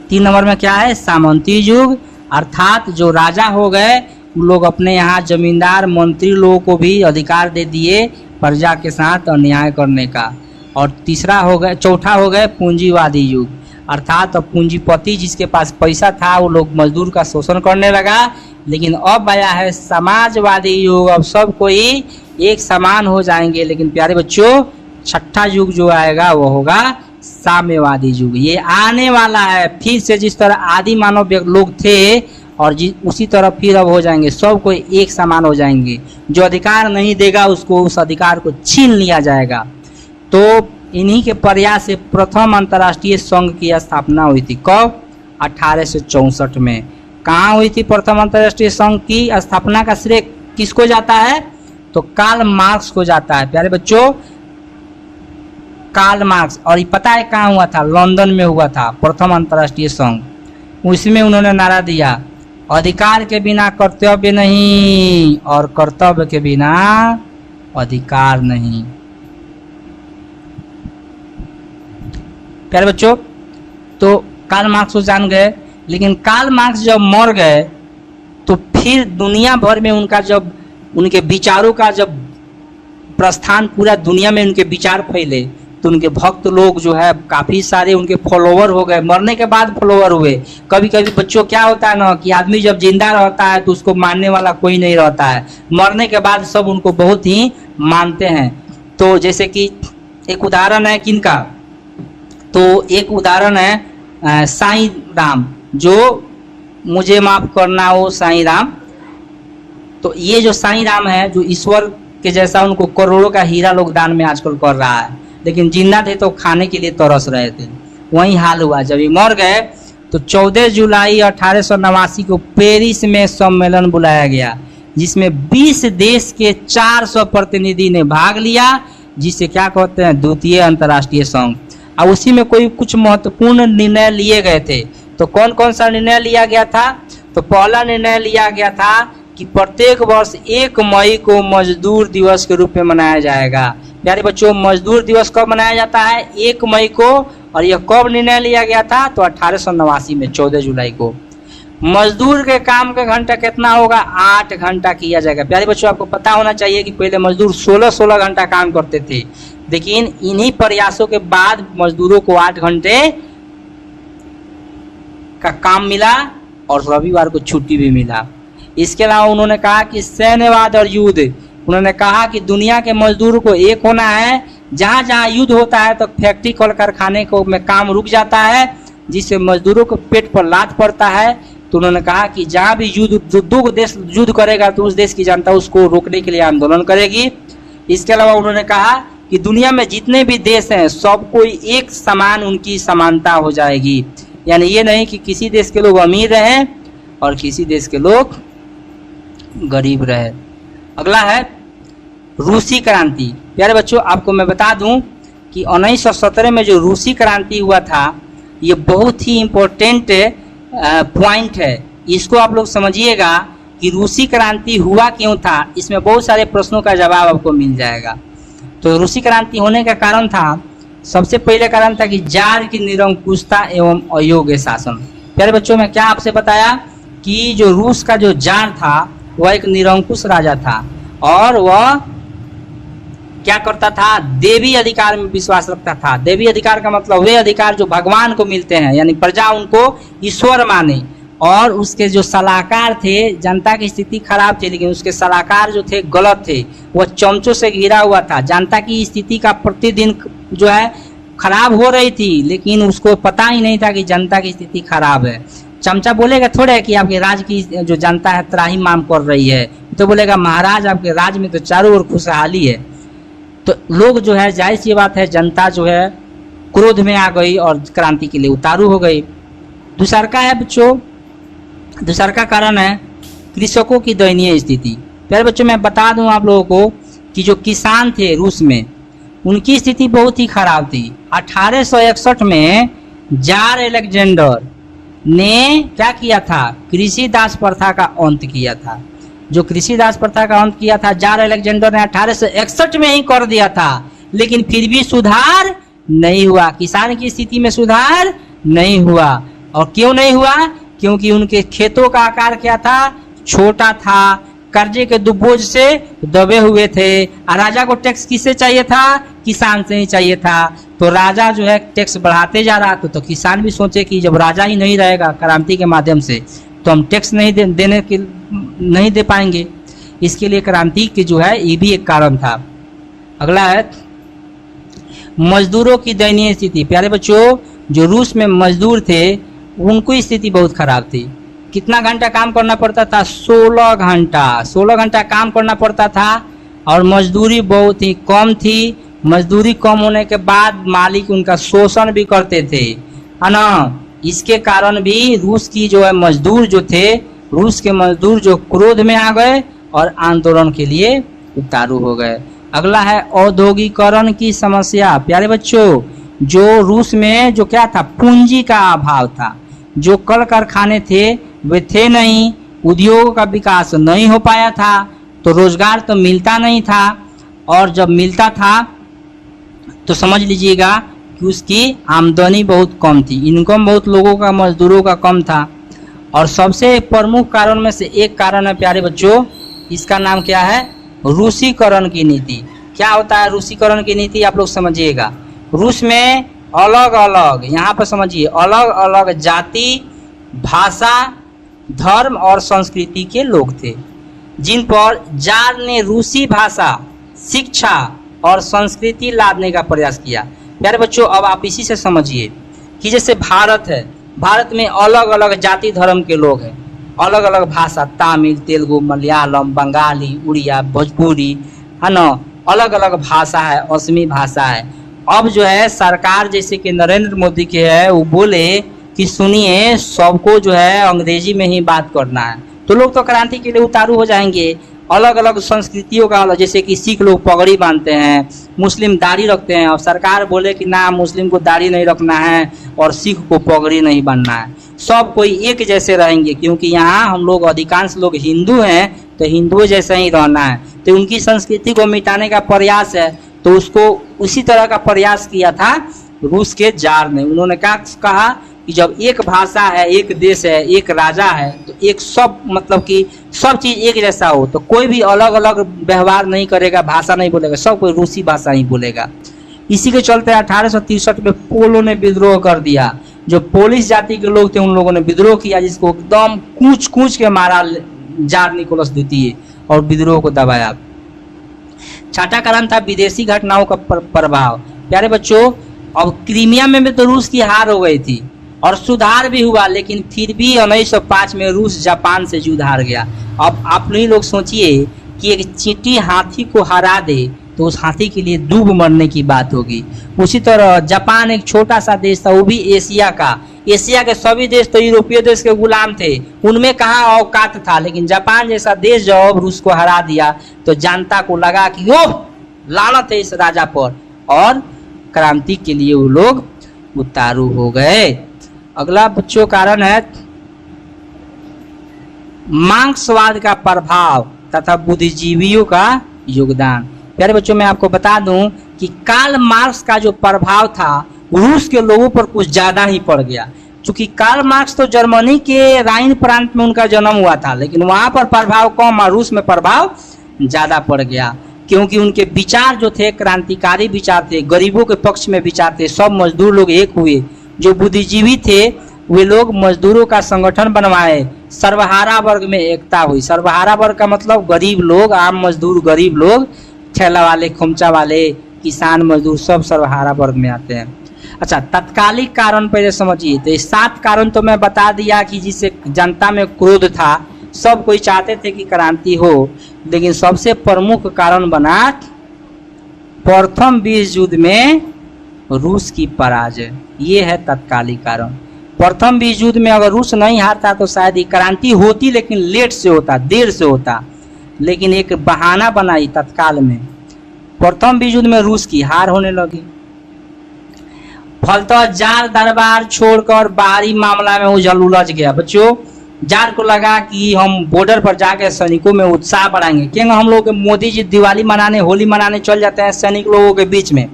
3 नंबर में क्या है? सामंती युग, अर्थात जो राजा हो गए उन लोग अपने यहाँ जमींदार मंत्री लोगों को भी अधिकार दे दिए प्रजा के साथ अन्याय करने का। और तीसरा हो गए, चौथा हो गए पूंजीवादी युग, अर्थात तो पूंजीपति जिसके पास पैसा था वो लोग मजदूर का शोषण करने लगा। लेकिन अब आया है समाजवादी युग। अब सब कोई एक समान हो जाएंगे। लेकिन प्यारे बच्चों, छठा युग जो आएगा वो होगा साम्यवादी युग। ये आने वाला है। फिर से जिस तरह आदि मानव लोग थे और उसी तरह फिर अब हो जाएंगे, सब कोई एक समान हो जाएंगे। जो अधिकार नहीं देगा उसको उस अधिकार को छीन लिया जाएगा। तो इन्हीं के प्रयास से प्रथम अंतर्राष्ट्रीय संघ की स्थापना हुई थी। कब? 1864 में। कहाँ हुई थी प्रथम अंतर्राष्ट्रीय संघ की स्थापना का श्रेय किसको जाता है? तो कार्ल मार्क्स को जाता है। प्यारे बच्चों, कार्ल मार्क्स। और ये पता है कहाँ हुआ था? लंदन में हुआ था प्रथम अंतर्राष्ट्रीय संघ। उसमें उन्होंने नारा दिया, अधिकार के बिना कर्तव्य नहीं और कर्तव्य के बिना अधिकार नहीं। प्यारे बच्चों, तो कार्ल मार्क्स को जान गए, लेकिन कार्ल मार्क्स जब मर गए तो फिर दुनिया भर में उनके विचारों का जब प्रस्थान पूरा दुनिया में उनके विचार फैले, तो उनके भक्त लोग जो है काफ़ी सारे उनके फॉलोवर हो गए। मरने के बाद फॉलोवर हुए। कभी कभी बच्चों क्या होता है ना कि आदमी जब जिंदा रहता है तो उसको मानने वाला कोई नहीं रहता है, मरने के बाद सब उनको बहुत ही मानते हैं। तो जैसे कि एक उदाहरण है किनका, तो एक उदाहरण है साईं राम, जो मुझे माफ करना हो साईं राम। तो ये जो साईं राम है, जो ईश्वर के जैसा उनको करोड़ों का हीरा लोग दान में आजकल कर रहा है, लेकिन जिंदा थे तो खाने के लिए तरस रहे थे। वही हाल हुआ जब ये मर गए तो 14 जुलाई 1889 को पेरिस में सम्मेलन बुलाया गया, जिसमें 20 देश के 400 प्रतिनिधि ने भाग लिया, जिसे क्या कहते हैं द्वितीय अंतर्राष्ट्रीय संघ। और उसी में कुछ महत्वपूर्ण निर्णय लिए गए थे। तो कौन कौन सा निर्णय लिया गया था? तो पहला निर्णय लिया गया था कि प्रत्येक वर्ष 1 मई को मजदूर दिवस के रूप में मनाया जाएगा। प्यारे बच्चों, मजदूर दिवस कब मनाया जाता है? 1 मई को। और यह कब निर्णय लिया गया था? तो 1889 में 14 जुलाई को। मजदूर के काम का घंटा कितना होगा? 8 घंटा किया जाएगा। प्यारे बच्चों, आपको पता होना चाहिए कि पहले मजदूर 16-16 घंटा काम करते थे, लेकिन इन्हीं प्रयासों के बाद मजदूरों को 8 घंटे का काम मिला और रविवार को छुट्टी भी मिला। इसके अलावा उन्होंने कहा कि सैन्यवाद और युद्ध, उन्होंने कहा कि दुनिया के मजदूरों को एक होना है। जहाँ जहाँ युद्ध होता है तो फैक्ट्री कल कारखाने को में काम रुक जाता है, जिससे मजदूरों को पेट पर लात पड़ता है। तो उन्होंने कहा कि जहाँ भी दो देश युद्ध करेगा तो उस देश की जनता उसको रोकने के लिए आंदोलन करेगी। इसके अलावा उन्होंने कहा कि दुनिया में जितने भी देश हैं सब कोई एक समान उनकी समानता हो जाएगी, यानी ये नहीं कि किसी देश के लोग अमीर रहे और किसी देश के लोग गरीब रहे। अगला है रूसी क्रांति। प्यारे बच्चों, आपको मैं बता दूं कि 1917 में जो रूसी क्रांति हुआ था, ये बहुत ही इम्पोर्टेंट पॉइंट है। इसको आप लोग समझिएगा कि रूसी क्रांति हुआ क्यों था। इसमें बहुत सारे प्रश्नों का जवाब आपको मिल जाएगा। तो रूसी क्रांति होने का कारण था, सबसे पहले कारण था कि जार की निरंकुशता एवं अयोग्य शासन। प्यारे बच्चों, मैं क्या आपसे बताया कि जो रूस का जो जार था वह एक निरंकुश राजा था और वह क्या करता था? देवी अधिकार में विश्वास रखता था। देवी अधिकार का मतलब वे अधिकार जो भगवान को मिलते हैं, यानी प्रजा उनको ईश्वर माने। और उसके जो सलाहकार थे, जनता की स्थिति खराब थी लेकिन उसके सलाहकार जो थे गलत थे, वह चमचों से घिरा हुआ था। जनता की स्थिति का प्रतिदिन जो है खराब हो रही थी, लेकिन उसको पता ही नहीं था कि जनता की स्थिति खराब है। चमचा बोलेगा थोड़े कि आपके राज की जो जनता है त्राही माम कर रही है, तो बोलेगा महाराज आपके राज में तो चारों ओर खुशहाली है। तो लोग जो है, जाहिर सी बात है, जनता जो है क्रोध में आ गई और क्रांति के लिए उतारू हो गई। दूसरा का है बच्चों, दूसरा का कारण है कृषकों की दयनीय स्थिति। प्यारे बच्चों, मैं बता दूं आप लोगों को कि जो किसान थे रूस में, उनकी स्थिति बहुत ही खराब थी। 1861 में जार अलेक्जेंडर ने क्या किया था? कृषि दास प्रथा का अंत किया था। जो कृषि दास प्रथा का अंत किया था जार अलेक्जेंडर ने 1861 में ही कर दिया था, लेकिन फिर भी सुधार नहीं हुआ। किसान की स्थिति में सुधार नहीं हुआ। और क्यों नहीं हुआ? क्योंकि उनके खेतों का आकार क्या था? छोटा था, कर्जे के बोझ से दबे हुए थे। और राजा को टैक्स किससे चाहिए था? किसान से ही चाहिए था। तो राजा जो है टैक्स बढ़ाते जा रहा था, तो किसान भी सोचे कि जब राजा ही नहीं रहेगा क्रांति के माध्यम से, तो हम टैक्स नहीं दे पाएंगे। इसके लिए क्रांति की जो है ये भी एक कारण था। अगला है मजदूरों की दयनीय स्थिति। प्यारे बच्चों, जो रूस में मजदूर थे उनको स्थिति बहुत खराब थी। कितना घंटा काम करना पड़ता था? 16 घंटा। 16 घंटा काम करना पड़ता था और मजदूरी बहुत ही कम थी। मजदूरी कम होने के बाद मालिक उनका शोषण भी करते थे, है ना। इसके कारण भी रूस की जो है मजदूर जो थे, रूस के मजदूर जो क्रोध में आ गए और आंदोलन के लिए उतारू हो गए। अगला है औद्योगिकरण की समस्या। प्यारे बच्चों, जो रूस में जो क्या था? पूंजी का अभाव था। जो कल कारखाने थे वे थे नहीं, उद्योगों का विकास नहीं हो पाया था, तो रोजगार तो मिलता नहीं था, और जब मिलता था तो समझ लीजिएगा कि उसकी आमदनी बहुत कम थी, इनकम बहुत लोगों का, मजदूरों का कम था। और सबसे प्रमुख कारण में से एक कारण है प्यारे बच्चों, इसका नाम क्या है? रूसीकरण की नीति। क्या होता है रूसीकरण की नीति? आप लोग समझिएगा। रूस में अलग अलग, यहाँ पर समझिए, अलग अलग जाति, भाषा, धर्म और संस्कृति के लोग थे, जिन पर जार ने रूसी भाषा, शिक्षा और संस्कृति लादने का प्रयास किया। प्यारे बच्चों, अब आप इसी से समझिए कि जैसे भारत है, भारत में अलग अलग जाति धर्म के लोग हैं, अलग अलग भाषा, तमिल, तेलुगु, मलयालम, बंगाली, उड़िया, भोजपुरी, है ना, अलग अलग भाषा है, असमी भाषा है। अब जो है सरकार जैसे कि नरेंद्र मोदी के है, वो बोले कि सुनिए सबको जो है अंग्रेजी में ही बात करना है, तो लोग तो क्रांति के लिए उतारू हो जाएंगे। अलग अलग संस्कृतियों का, जैसे कि सिख लोग पगड़ी बांधते हैं, मुस्लिम दाढ़ी रखते हैं, और सरकार बोले कि ना मुस्लिम को दाढ़ी नहीं रखना है और सिख को पगड़ी नहीं बांधना है, सब कोई एक जैसे रहेंगे, क्योंकि यहाँ हम लोग अधिकांश लोग हिंदू हैं, तो हिंदुओं जैसे ही रहना है। तो उनकी संस्कृति को मिटाने का प्रयास है, तो उसको उसी तरह का प्रयास किया था रूस के जार ने। उन्होंने क्या कहा कि जब एक भाषा है, एक देश है, एक राजा है, तो एक सब मतलब कि सब चीज एक जैसा हो, तो कोई भी अलग अलग व्यवहार नहीं करेगा, भाषा नहीं बोलेगा, सब कोई रूसी भाषा ही बोलेगा। इसी के चलते 1863 में पोलो ने विद्रोह कर दिया। जो पोलिश जाति के लोग थे उन लोगों ने विद्रोह किया, जिसको एकदम कूच कूच के मारा जार निकोलस द्वितीय और विद्रोह को दबाया। छठा कारण था विदेशी घटनाओं का प्रभाव। प्यारे बच्चों, अब क्रीमिया में भी तो रूस की हार हो गई थी और सुधार भी हुआ, लेकिन फिर भी 1905 में रूस जापान से युद्ध हार गया। अब आप लोग सोचिए कि एक चींटी हाथी को हरा दे तो उस हाथी के लिए डूब मरने की बात होगी। उसी तरह जापान एक छोटा सा देश था, वो भी एशिया का। एशिया के सभी देश तो यूरोपीय देश के गुलाम थे, उनमें कहाँ औकात था, लेकिन जापान जैसा देश जब रूस को हरा दिया तो जनता को लगा कि ओह लानत है इस राजा पर, और क्रांति के लिए वो लोग उतारू हो गए। अगला बच्चों कारण है मार्क्सवाद का प्रभाव तथा बुद्धिजीवियों का योगदान। प्यारे बच्चों, मैं आपको बता दूं कि कार्ल मार्क्स का जो प्रभाव था रूस के लोगों पर कुछ ज्यादा ही पड़ गया, क्योंकि कार्ल मार्क्स तो जर्मनी के राइन प्रांत में उनका जन्म हुआ था, लेकिन वहां पर प्रभाव कम और रूस में प्रभाव ज्यादा पड़ गया, क्योंकि उनके विचार जो थे क्रांतिकारी विचार थे, गरीबों के पक्ष में विचार थे। सब मजदूर लोग एक हुए, जो बुद्धिजीवी थे वे लोग मजदूरों का संगठन बनवाए, सर्वहारा वर्ग में एकता हुई। सर्वहारा वर्ग का मतलब गरीब लोग, आम मजदूर, गरीब लोग, ठेला वाले, खोमचा वाले, किसान मजदूर, सब सर्वहारा वर्ग में आते हैं। अच्छा, तत्कालिक कारण पहले समझिए। तो ये 7 कारण तो मैं बता दिया कि जिससे जनता में क्रोध था, सब कोई चाहते थे कि क्रांति हो, लेकिन सबसे प्रमुख कारण बना प्रथम विश्व युद्ध में रूस की पराजय। ये है तत्कालिक कारण। प्रथम विश्व युद्ध में अगर रूस नहीं हारता तो शायद ये क्रांति होती, लेकिन लेट से होता, देर से होता, लेकिन एक बहाना बनाई तत्काल में। प्रथम विश्व युद्ध में रूस की हार होने लगी, फलतः जार दरबार छोड़कर बाहरी मामला में उलझ गया। बच्चों, जार को लगा कि हम बॉर्डर पर जाकर सैनिकों में उत्साह बढ़ाएंगे। क्योंकि हम लोग मोदी जी दिवाली मनाने, होली मनाने चल जाते हैं सैनिक लोगों के बीच में,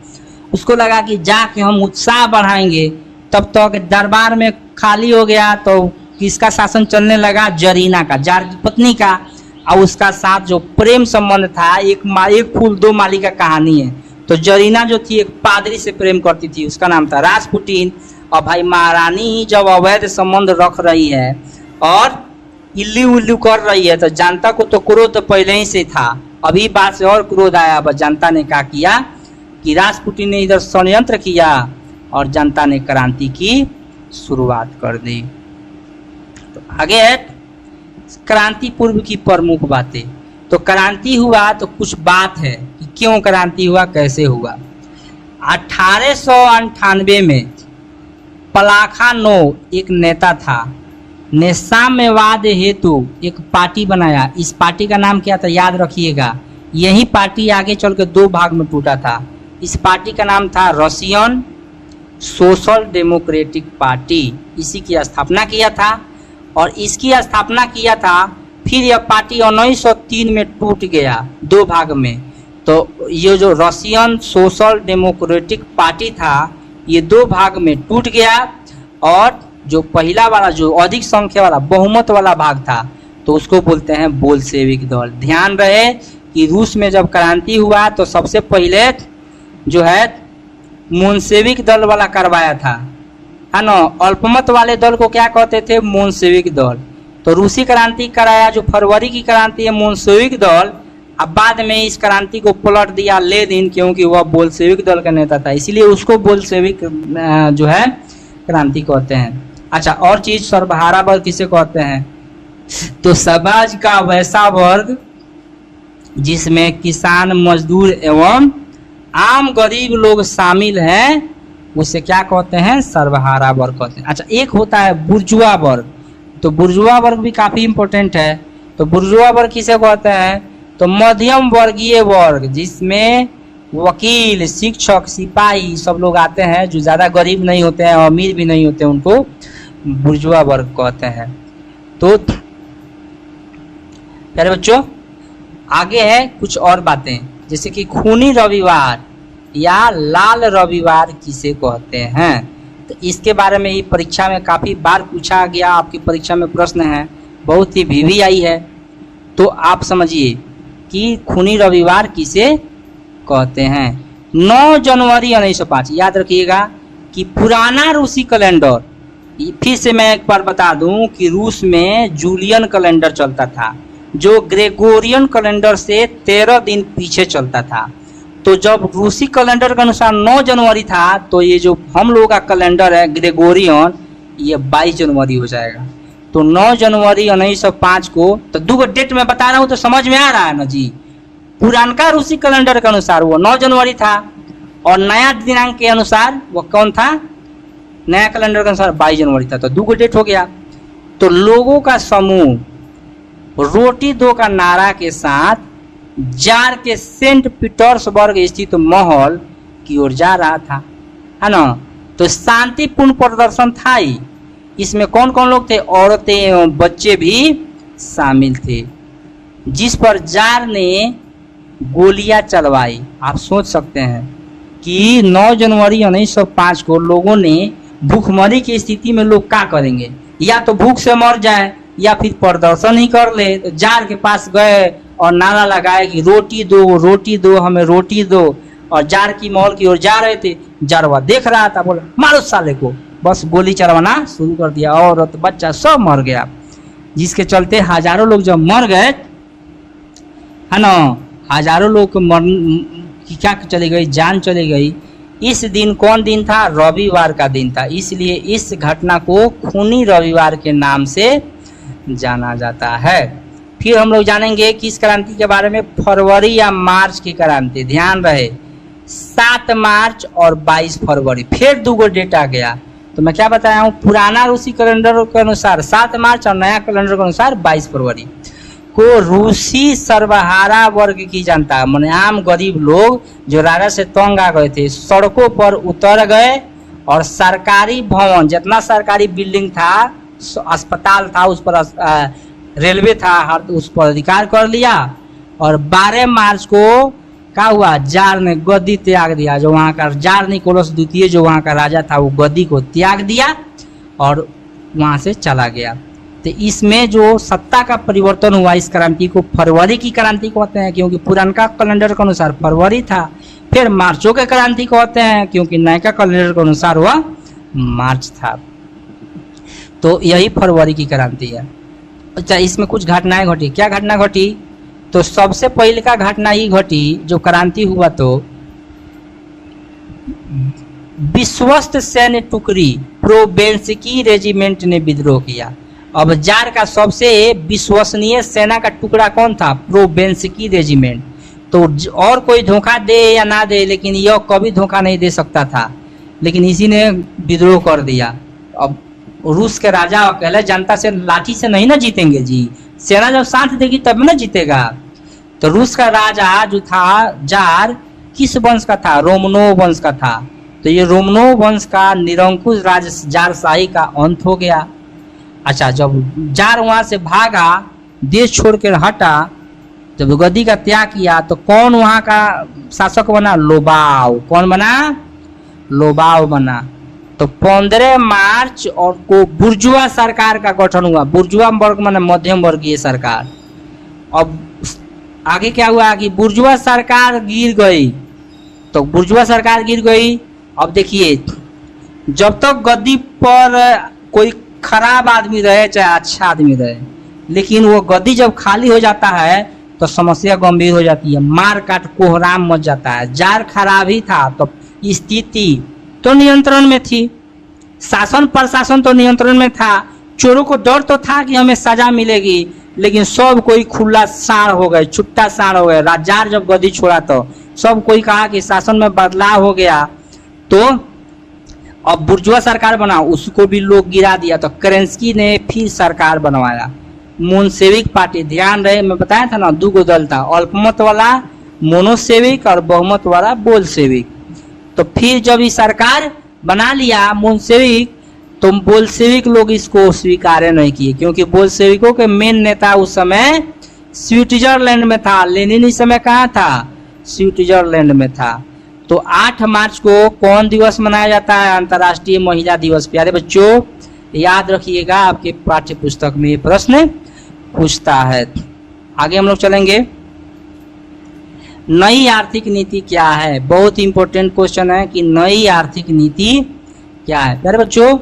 उसको लगा कि जाके हम उत्साह बढ़ाएंगे। तब तक दरबार में खाली हो गया, तो किसका शासन चलने लगा? जरीना का, जार की पत्नी का। और उसका साथ जो प्रेम संबंध था, एक फूल दो माली का कहानी है। तो जरीना जो थी एक पादरी से प्रेम करती थी, उसका नाम था राजपुटिन। और भाई महारानी जब अवैध संबंध रख रही है और इल्लू उल्लू कर रही है, तो जनता को तो क्रोध पहले ही से था, अभी बात से और क्रोध आया। बस जनता ने क्या किया कि राजपुटिन ने इधर षड्यंत्र किया और जनता ने क्रांति की शुरुआत कर दी। तो आगे है क्रांति पूर्व की प्रमुख बातें। तो क्रांति हुआ तो कुछ बात है कि क्यों क्रांति हुआ, कैसे हुआ। 1898 में प्लाखानोव एक नेता था, ने साम्यवाद हेतु एक पार्टी बनाया। इस पार्टी का नाम क्या था याद रखिएगा। यही पार्टी आगे चल के 2 भाग में टूटा था। इस पार्टी का नाम था रशियन सोशल डेमोक्रेटिक पार्टी, इसी की स्थापना किया था। और इसकी स्थापना किया था, फिर यह पार्टी 1903 में टूट गया 2 भाग में। तो ये जो रशियन सोशल डेमोक्रेटिक पार्टी था ये 2 भाग में टूट गया। और जो पहला वाला, जो अधिक संख्या वाला, बहुमत वाला भाग था, तो उसको बोलते हैं बोल्शेविक दल। ध्यान रहे कि रूस में जब क्रांति हुआ तो सबसे पहले जो है मोन्सेविक दल वाला करवाया था, है ना। अल्पमत वाले दल को क्या कहते थे? मोन्सेविक दल। तो रूसी क्रांति कराया, जो फरवरी की क्रांति है, मोन्सेविक दल। अब बाद में इस क्रांति को पलट दिया लेनिन, क्योंकि वह बोल्शेविक दल का नेता था, इसीलिए उसको बोल्शेविक जो है क्रांति कहते हैं। अच्छा, और चीज, सर्वहारा वर्ग किसे कहते हैं? तो समाज का वैसा वर्ग जिसमें किसान, मजदूर एवं आम गरीब लोग शामिल हैं, उसे क्या कहते हैं? सर्वहारा वर्ग कहते हैं। अच्छा, एक होता है बुर्जुआ वर्ग। तो बुर्जुआ वर्ग भी काफी इंपॉर्टेंट है। तो बुर्जुआ वर्ग किसे कहते हैं? तो मध्यम वर्गीय वर्ग, जिसमें वकील, शिक्षक, सिपाही सब लोग आते हैं, जो ज्यादा गरीब नहीं होते हैं, अमीर भी नहीं होते, उनको बुर्जुआ वर्ग कहते हैं। तो प्यारे बच्चों, आगे है कुछ और बातें, जैसे कि खूनी रविवार या लाल रविवार किसे कहते हैं। तो इसके बारे में ही परीक्षा में काफी बार पूछा गया, आपकी परीक्षा में प्रश्न है, बहुत ही वीवी आई है। तो आप समझिए कि खूनी रविवार किसे कहते हैं। 9 जनवरी 1905, याद रखिएगा कि पुराना रूसी कैलेंडर, फिर से मैं एक बार बता दूं कि रूस में जूलियन कैलेंडर चलता था, जो ग्रेगोरियन कैलेंडर से 13 दिन पीछे चलता था। तो जब रूसी कैलेंडर के अनुसार 9 जनवरी था, तो ये जो हम लोगों का कैलेंडर है ग्रेगोरियन, ये 22 जनवरी हो जाएगा। तो 9 जनवरी 1905 को, तो 2 डेट में बता रहा हूँ तो समझ में आ रहा है ना जी। पुरानका रूसी कैलेंडर के अनुसार वो 9 जनवरी था, और नया दिनांक के अनुसार वो कौन था? नया कैलेंडर के अनुसार 22 जनवरी था। तो 2 डेट हो गया। तो लोगों का समूह रोटी दो का नारा के साथ जार के सेंट पीटर्सबर्ग स्थित महल की ओर जा रहा था, है ना। तो शांतिपूर्ण प्रदर्शन था ही। इसमें कौन कौन लोग थे? औरतें एवं बच्चे भी शामिल थे, जिस पर जार ने गोलियां चलवाई। आप सोच सकते हैं कि 9 जनवरी 1905 को लोगों ने, भूखमरी की स्थिति में लोग क्या करेंगे? या तो भूख से मर जाए या फिर प्रदर्शन ही कर ले। तो जार के पास गए और नारा लगाए कि रोटी दो, रोटी दो, हमें रोटी दो। और जार की महल की ओर जा रहे थे। जारवा देख रहा था, बोला मारो साले को, बस गोली चलवाना शुरू कर दिया। औरत बच्चा सब मर गया, जिसके चलते हजारों लोग जब मर गए, है ना, हजारों लोग को की क्या चली गई? जान चली गई। इस दिन कौन दिन था? रविवार का दिन था, इसलिए इस घटना को खूनी रविवार के नाम से जाना जाता है। फिर हम लोग जानेंगे कि इस क्रांति के बारे में, फरवरी या मार्च की क्रांति। ध्यान रहे, 7 मार्च और 22 फरवरी, फिर 2 डेट आ गया। तो मैं क्या बताया हूँ? पुराना रूसी कैलेंडर के अनुसार 7 मार्च और नया कैलेंडर के अनुसार 22 फरवरी को रूसी सर्वहारा वर्ग की जनता, माने आम गरीब लोग जो राजा से तंग आ गए थे, सड़कों पर उतर गए और सरकारी भवन, जितना सरकारी बिल्डिंग था, अस्पताल था, उस पर रेलवे था, उस पर अधिकार कर लिया। और 12 मार्च को क्या हुआ? जार ने गद्दी त्याग दिया। जो वहाँ का जार निकोलस द्वितीय, जो वहाँ का राजा था, वो गद्दी को त्याग दिया और वहाँ से चला गया। तो इसमें जो सत्ता का परिवर्तन हुआ, इस क्रांति को फरवरी की क्रांति कहते हैं, क्योंकि पुरानका कैलेंडर के अनुसार फरवरी था। फिर मार्चों के क्रांति कहते हैं, क्योंकि नया कैलेंडर के अनुसार वह मार्च था। तो यही फरवरी की क्रांति है। अच्छा, इसमें कुछ घटनाएं घटी। क्या घटना घटी? तो सबसे पहले का घटना ही घटी, जो क्रांति हुआ, तो विश्वस्त सैन्य टुकड़ी प्रोबेंस्की रेजिमेंट ने विद्रोह किया। अब जार का सबसे विश्वसनीय सेना का टुकड़ा कौन था? प्रोबेंस्की रेजिमेंट। तो और कोई धोखा दे या ना दे, लेकिन यह कभी धोखा नहीं दे सकता था, लेकिन इसी ने विद्रोह कर दिया। अब रूस के राजा अकेले जनता से लाठी से नहीं ना जीतेंगे जी, सेना जब साथ देगी तब ना जीतेगा। तो रूस का राजा जो था जार, किस वंश का था? रोमनोव वंश का था। तो ये रोमनोव वंश का निरंकुश राज जारशाही का अंत हो गया। अच्छा, जब जार वहां से भागा, देश छोड़ कर हटा, जब गद्दी का त्याग किया, तो कौन वहां का शासक बना? लोबाव। कौन बना? लोबाव बना। तो 15 मार्च और को बुर्जुआ सरकार का गठन हुआ। बुर्जुआ वर्ग माने मध्यम वर्गीय सरकार। अब आगे क्या हुआ कि बुर्जुआ सरकार गिर गई। तो बुर्जुआ सरकार गिर गई। अब देखिए, जब तक गद्दी पर कोई खराब आदमी रहे चाहे अच्छा आदमी रहे, लेकिन वो गद्दी जब खाली हो जाता है तो समस्या गंभीर हो जाती है, मार काट कोहराम मच जाता है। जार खराब ही था तो स्थिति तो नियंत्रण में थी, शासन प्रशासन तो नियंत्रण में था, चोरों को डर तो था कि हमें सजा मिलेगी, लेकिन सब कोई खुला साड़ हो गए, छुट्टा साड़ हो गए। जार जब गद्दी छोड़ा तो सब कोई कहा कि शासन में बदलाव हो गया। तो अब बुर्जुआ सरकार बना, उसको भी लोग गिरा दिया। तो केरेंस्की ने फिर सरकार बनवाया। मोनसेविक पार्टी, ध्यान रहे मैं बताया था ना, 2 दल था, अल्पमत वाला मोनोसेविक और बहुमत वाला बोलसेविक। तो फिर जब ये सरकार बना लिया मोनसेविक, तो बोलसेविक लोग इसको स्वीकार नहीं किए, क्योंकि बोलसेविकों के मेन नेता उस समय स्विट्जरलैंड में था। लेनिन इस समय कहाँ था? स्विट्जरलैंड में था। तो 8 मार्च को कौन दिवस मनाया जाता है? अंतर्राष्ट्रीय महिला दिवस। प्यारे बच्चों, याद रखिएगा, आपके पाठ्य पुस्तक में ये प्रश्न पूछता है। आगे हम लोग चलेंगे। नई आर्थिक नीति क्या है? बहुत इंपॉर्टेंट क्वेश्चन है कि नई आर्थिक नीति क्या है। प्यारे बच्चों,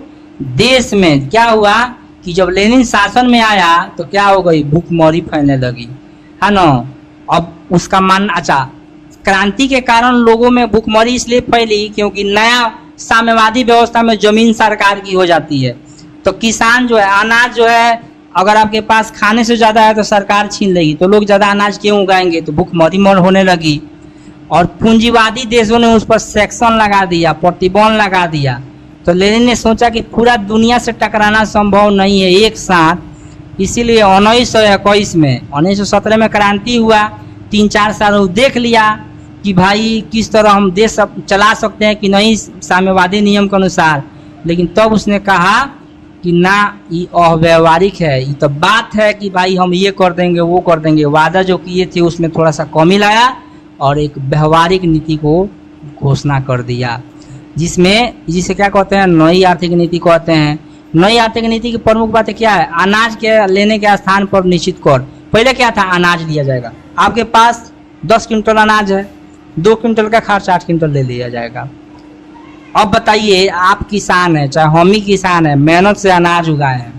देश में क्या हुआ कि जब लेनिन शासन में आया तो क्या हो गई? भूखमरी फैलने लगी, है ना। अब उसका मान, अच्छा, क्रांति के कारण लोगों में भूखमरी इसलिए फैली क्योंकि नया साम्यवादी व्यवस्था में जमीन सरकार की हो जाती है। तो किसान जो है, अनाज जो है, अगर आपके पास खाने से ज्यादा है तो सरकार छीन लेगी, तो लोग ज्यादा अनाज क्यों उगाएंगे? तो भूखमरी होने लगी। और पूंजीवादी देशों ने उस पर सेक्शन लगा दिया, प्रतिबंध लगा दिया। तो लेनिन ने सोचा कि पूरा दुनिया से टकराना संभव नहीं है एक साथ, इसीलिए 1921 में, 1917 में क्रांति हुआ। 3-4 साल वो देख लिया कि भाई किस तरह हम देश चला सकते हैं कि नहीं साम्यवादी नियम के अनुसार। लेकिन तब उसने कहा कि ना, ये अव्यवहारिक है, ये तो बात है कि भाई हम ये कर देंगे वो कर देंगे। वादा जो किए थे उसमें थोड़ा सा कमी लाया और एक व्यवहारिक नीति को घोषणा कर दिया, जिसे क्या कहते हैं? नई आर्थिक नीति कहते हैं। नई आर्थिक नीति की प्रमुख बातें क्या है? अनाज के लेने के स्थान पर निश्चित कर। पहले क्या था? अनाज लिया जाएगा, आपके पास 10 क्विंटल अनाज है, 2 क्विंटल का खर्च 8 क्विंटल ले लिया जाएगा। अब बताइए, आप किसान है, चाहे हम ही किसान है, मेहनत से अनाज उगाए हैं,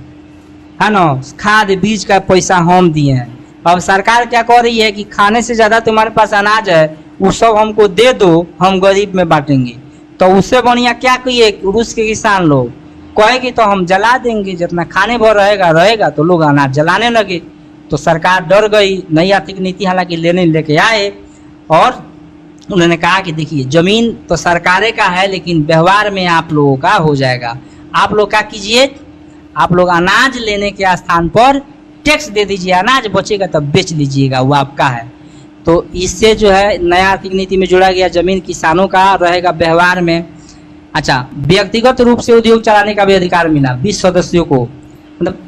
है ना, खाद बीज का पैसा हम दिए हैं। अब सरकार क्या कह रही है कि खाने से ज्यादा तुम्हारे पास अनाज है, वो सब हमको दे दो, हम गरीब में बांटेंगे। तो उससे बढ़िया क्या किए रूस के किसान लोग? कहे कि तो हम जला देंगे, जितना खाने भर रहेगा तो लोग अनाज जलाने लगे। तो सरकार डर गई। नई आर्थिक नीति हालांकि लेके आए और उन्होंने कहा कि देखिए, जमीन तो सरकारे का है, लेकिन व्यवहार में आप लोगों का हो जाएगा। आप लोग क्या कीजिए, आप लोग अनाज लेने के स्थान पर टैक्स दे दीजिए, अनाज बचेगा तब बेच लीजिएगा, वो आपका है। तो इससे जो है नया आर्थिक नीति में जोड़ा गया, जमीन किसानों का रहेगा व्यवहार में। अच्छा, व्यक्तिगत रूप से उद्योग चलाने का भी अधिकार मिला 20 सदस्यों को। मतलब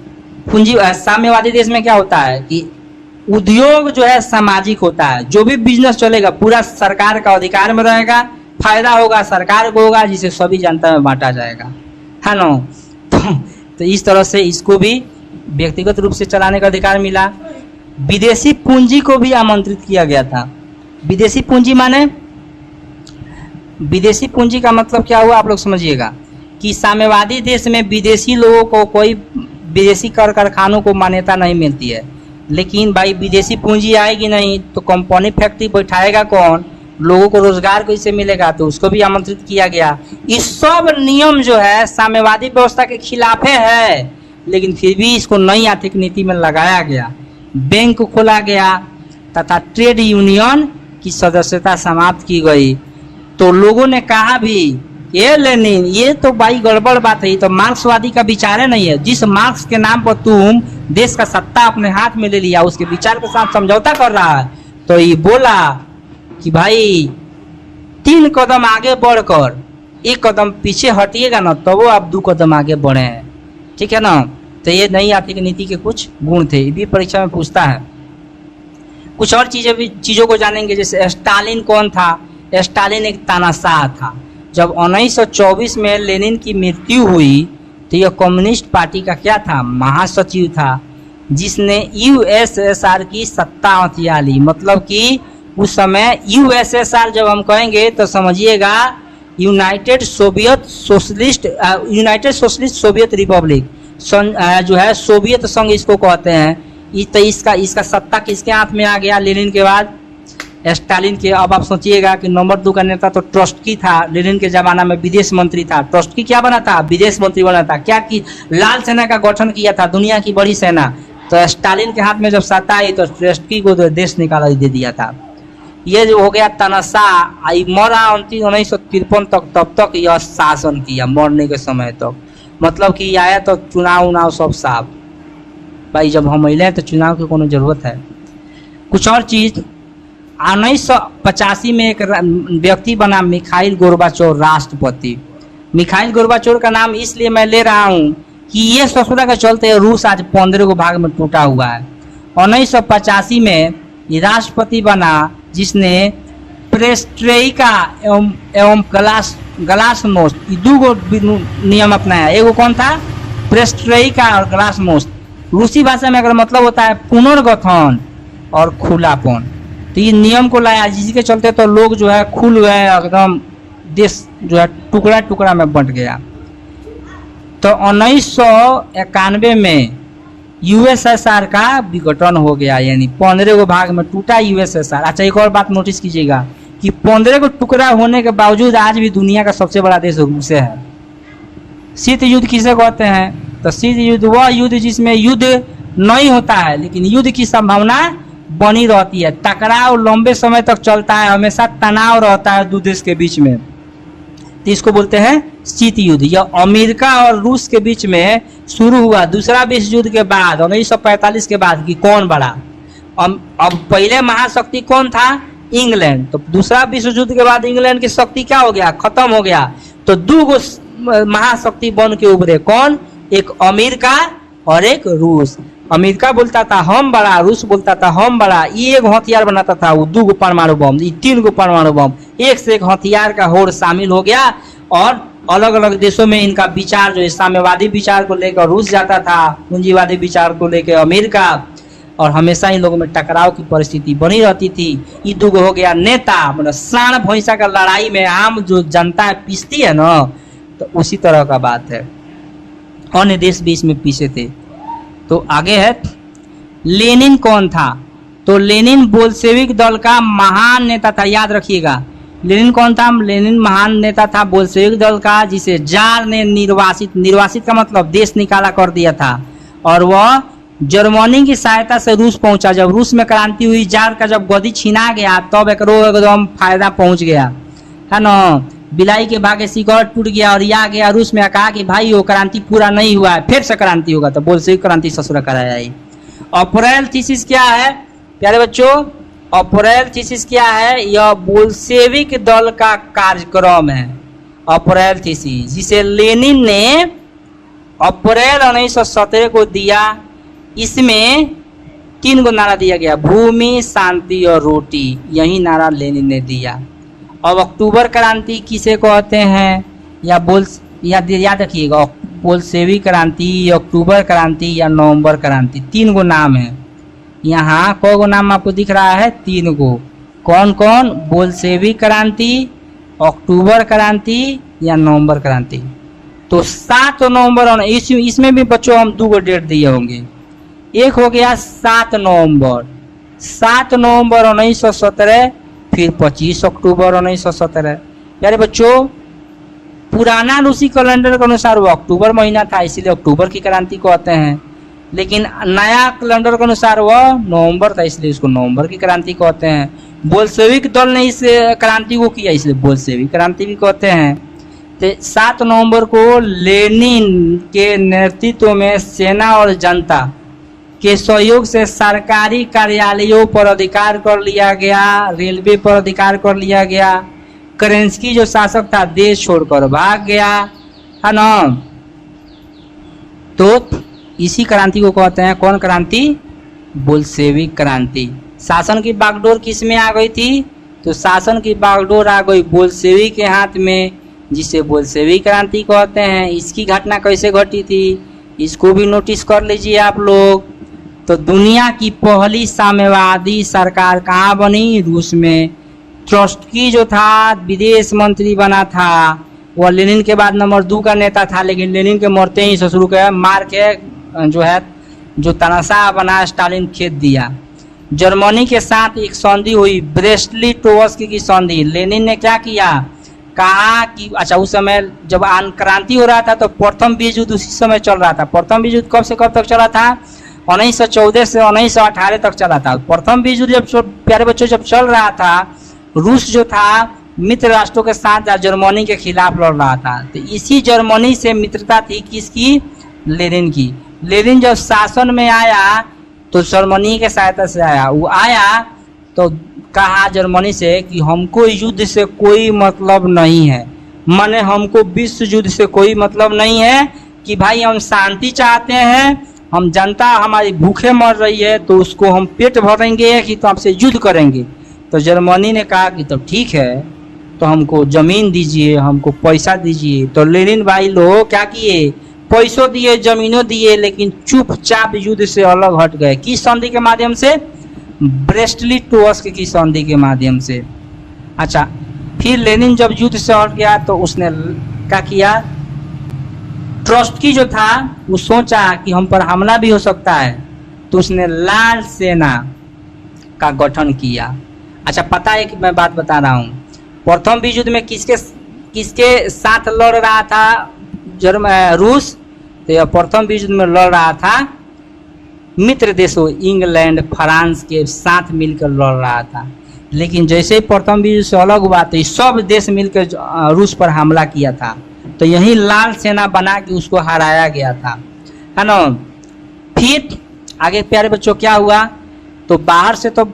पूंजी साम्यवादी देश में क्या होता है कि उद्योग जो है सामाजिक होता है, जो भी बिजनेस चलेगा पूरा सरकार का अधिकार में रहेगा, फायदा होगा सरकार को होगा, जिसे सभी जनता में बांटा जाएगा, है ना। तो इस तरह से इसको भी व्यक्तिगत रूप से चलाने का अधिकार मिला। विदेशी पूंजी को भी आमंत्रित किया गया था। विदेशी पूंजी माने, विदेशी पूंजी का मतलब क्या हुआ आप लोग समझिएगा कि साम्यवादी देश में विदेशी लोगों को, कोई विदेशी कारखानों को मान्यता नहीं मिलती है, लेकिन भाई विदेशी पूंजी आएगी नहीं तो कंपनी फैक्ट्री बैठाएगा कौन, लोगों को रोजगार कैसे मिलेगा, तो उसको भी आमंत्रित किया गया। इस सब नियम जो है साम्यवादी व्यवस्था के खिलाफ है, लेकिन फिर भी इसको नई आर्थिक नीति में लगाया गया। बैंक खोला गया तथा ट्रेड यूनियन की सदस्यता समाप्त की गई। तो लोगों ने कहा भी, ये लेनिन, ये तो भाई गड़बड़ बात है, ये तो मार्क्सवादी का विचार है नहीं है। जिस मार्क्स के नाम पर तुम देश का सत्ता अपने हाथ में ले लिया, उसके विचार के साथ समझौता कर रहा है। तो ये बोला कि भाई 3 कदम आगे बढ़कर एक कदम पीछे हटिएगा ना तो वो आप 2 कदम आगे बढ़े हैं, ठीक है ना। तो ये नई आर्थिक नीति के कुछ गुण थे, ये भी परीक्षा में पूछता है। कुछ और चीजों को जानेंगे, जैसे स्टालिन कौन था। स्टालिन एक तानाशाह था। जब 1924 में लेनिन की मृत्यु हुई तो यह कम्युनिस्ट पार्टी का क्या था, महासचिव था, जिसने यूएसएसआर की सत्ता हथिया ली। मतलब कि उस समय यूएसएसआर जब हम कहेंगे तो समझिएगा यूनाइटेड सोशलिस्ट सोवियत रिपब्लिक जो है, सोवियत संघ इसको कहते हैं। तो इसका सत्ता किसके हाथ में आ गया लेनिन के बाद, स्टालिन के। अब आप सोचिएगा कि नंबर 2 का नेता तो ट्रॉट्स्की था, लेनिन के जमाना में विदेश मंत्री था। ट्रॉट्स्की क्या बना था, विदेश मंत्री बना था। क्या की लाल सेना का गठन किया था, दुनिया की बड़ी सेना। तो स्टालिन के हाथ में जब सत्ता आई तो ट्रॉट्स्की को तो देश निकाला दे दिया था। ये जो हो गया तानाशाह, मरा 1953 तक, तब तक यह शासन किया, मरने के समय तक। मतलब कि आया तो चुनाव सब साफ भाई, जब हम मिले तो चुनाव की कोनो जरूरत है। कुछ और चीज, 1985 में एक व्यक्ति बना मिखाइल गोर्बाचोव राष्ट्रपति। मिखाइल गोर्बाचोव का नाम इसलिए मैं ले रहा हूँ कि ये ससुरा के चलते रूस आज 15 को भाग में टूटा हुआ है। 1985 में ये राष्ट्रपति बना जिसने पेरेस्ट्रोइका एवं गलासनोस्ट ये 2 नियम अपनाया। एगो कौन था, पेरेस्ट्रोइका और गलासनोस्ट। रूसी भाषा में अगर मतलब होता है पुनर्गठन और खुलापन। तो ये नियम को लाया, जिसके चलते तो लोग जो है खुल गए, एकदम देश जो है टुकड़ा टुकड़ा में बंट गया। तो 1991 में यूएसएसआर का विघटन हो गया, यानी 15 को भाग में टूटा यूएसएसआर। अच्छा, एक और बात नोटिस कीजिएगा कि 15 को टुकड़ा होने के बावजूद आज भी दुनिया का सबसे बड़ा देश रूस है। शीत युद्ध किसे कहते हैं, तो शीत युद्ध वह युद्ध जिसमें युद्ध नहीं होता है लेकिन युद्ध की संभावना बनी रहती है। टकराव लंबे समय तक चलता है, हमेशा तनाव रहता है 2 देश के बीच में, तो इसको बोलते हैं शीत युद्ध। यह अमेरिका और रूस के बीच में शुरू हुआ दूसरा विश्व युद्ध के बाद, 1945 के बाद। कि कौन बड़ा, अब पहले महाशक्ति कौन था, इंग्लैंड। तो दूसरा विश्व युद्ध के बाद इंग्लैंड की शक्ति क्या हो गया, खत्म हो गया। तो 2 महाशक्ति बन के उभरे, कौन, एक अमेरिका और एक रूस। अमेरिका बोलता था हम बड़ा, रूस बोलता था हम बड़ा। ये एक हथियार बनाता था, वो 2 परमाणु बम, 3 परमाणु बम, एक से एक हथियार का होड़ शामिल हो गया। और अलग अलग देशों में इनका विचार जो है, साम्यवादी विचार को लेकर रूस जाता था, पूंजीवादी विचार को लेकर अमेरिका, और हमेशा इन लोगों में टकराव की परिस्थिति बनी रहती थी। ये 2 हो गया नेता, मतलब सांड भैंसा का लड़ाई में आम जो जनता पीसती है ना, तो उसी तरह का बात है। अन्य देश भी इसमें पीछे थे। तो आगे है, लेनिन कौन था, तो लेनिन बोल्शेविक दल का महान नेता था। याद रखिएगा, लेनिन कौन था, लेनिन महान नेता था बोल्शेविक दल का, जिसे जार ने निर्वासित का मतलब देश निकाला कर दिया था। और वह जर्मनी की सहायता से रूस पहुंचा। जब रूस में क्रांति हुई, जार का जब गद्दी छीना गया, तब एकदम फायदा पहुंच गया, है ना। बिलाई के भागे शिकड़ टूट गया और आ गया रूस में, कहा कि भाई वो क्रांति पूरा नहीं हुआ है, फिर से क्रांति होगा। तो बोल्शेविक क्रांति ससुरा कराया। अप्रैल थीसिस क्या है प्यारे बच्चों, अप्रैल थीसिस क्या है, यह बोल्शेविक दल का कार्यक्रम है। अप्रैल थीसिस जिसे लेनिन ने अप्रैल 1917 को दिया। इसमें 3 नारा दिया गया, भूमि, शांति और रोटी। यही नारा लेनिन ने दिया। अब अक्टूबर क्रांति किसे कहते हैं, या याद रखिएगा, बोल्शेविक क्रांति, अक्टूबर क्रांति या नवंबर क्रांति, 3 नाम है। यहाँ कौ नाम आपको दिख रहा है, 3। कौन कौन, बोल्शेविक क्रांति, अक्टूबर क्रांति या नवंबर क्रांति। तो 7 नवंबर, और इसमें भी बच्चों हम 2 डेट दिए होंगे। एक हो गया 7 नवंबर 1917, फिर 25 अक्टूबर 1917। यानी बच्चों पुराना रूसी कैलेंडर के अनुसार वो अक्टूबर महीना था, इसीलिए अक्टूबर की क्रांति कहते हैं। लेकिन नया कैलेंडर के अनुसार वह नवंबर था, इसलिए उसको नवंबर की क्रांति कहते हैं। बोल्शेविक दल ने इस क्रांति को किया, इसलिए बोल्शेविक क्रांति भी कहते हैं। तो 7 नवंबर को लेनिन के नेतृत्व में सेना और जनता के सहयोग से सरकारी कार्यालयों पर अधिकार कर लिया गया, रेलवे पर अधिकार कर लिया गया, केरेंस्की जो शासक था देश छोड़कर भाग गया, है ना। तो इसी क्रांति को कहते हैं कौन क्रांति? बोल्शेविक क्रांति। शासन की बागडोर किस में आ गई थी? तो शासन की बागडोर आ गई बोल्शेविक के हाथ में, जिसे बोल्शेविक क्रांति कहते हैं। इसकी घटना कैसे घटी थी इसको भी नोटिस कर लीजिए आप लोग। तो दुनिया की पहली साम्यवादी सरकार कहाँ बनी? रूस में। ट्रोट्स्की जो था विदेश मंत्री बना था, वह लेनिन के बाद नंबर 2 का नेता था, लेकिन लेनिन के मरते ही ससुर के मार के जो तनाशाह बना स्टालिन खेत दिया। जर्मनी के साथ एक संधि हुई, ब्रेस्ट-लिटोव्स्क की संधि। लेनिन ने क्या किया? कहा कि अच्छा, उस समय जब क्रांति हो रहा था तो प्रथम विश्व युद्ध उसी समय चल रहा था। प्रथम विश्व युद्ध कब से कब तक चला था? 1914 से 1918 तक चला था। प्रथम विश्व युद्ध जब प्यारे बच्चों जब चल रहा था, रूस जो था मित्र राष्ट्रों के साथ जर्मनी के खिलाफ लड़ रहा था। तो इसी जर्मनी से मित्रता थी किसकी? लेनिन की। लेनिन जब शासन में आया तो जर्मनी के सहायता से आया। वो आया तो कहा जर्मनी से कि हमको युद्ध से कोई मतलब नहीं है, माने हमको विश्व युद्ध से कोई मतलब नहीं है, कि भाई हम शांति चाहते हैं, हम जनता हमारी भूखे मर रही है तो उसको हम पेट भरेंगे कि तो आपसे युद्ध करेंगे। तो जर्मनी ने कहा कि तो ठीक है, तो हमको जमीन दीजिए, हमको पैसा दीजिए। तो लेनिन भाई लोग क्या किए? पैसों दिए, जमीनों दिए, लेकिन चुपचाप युद्ध से अलग हट गए। किस संधि के माध्यम से? ब्रेस्ट-लिटोव्स्क की संधि के माध्यम से। अच्छा, फिर लेनिन जब युद्ध से हट गया तो उसने क्या किया? ट्रोट्स्की जो था वो सोचा कि हम पर हमला भी हो सकता है, तो उसने लाल सेना का गठन किया। अच्छा, पता है कि मैं बात बता रहा हूँ, प्रथम विश्व युद्ध में किसके साथ लड़ रहा था रूस? तो यह प्रथम विश्व युद्ध में लड़ रहा था मित्र देशों इंग्लैंड, फ्रांस के साथ मिलकर लड़ रहा था। लेकिन जैसे ही प्रथम विश्व युद्ध से अलग हुआ तो सब देश मिलकर रूस पर हमला किया था। तो यही लाल सेना बना के उसको हराया गया था, है ना। फिर आगे प्यारे बच्चों क्या हुआ? तो बाहर से तो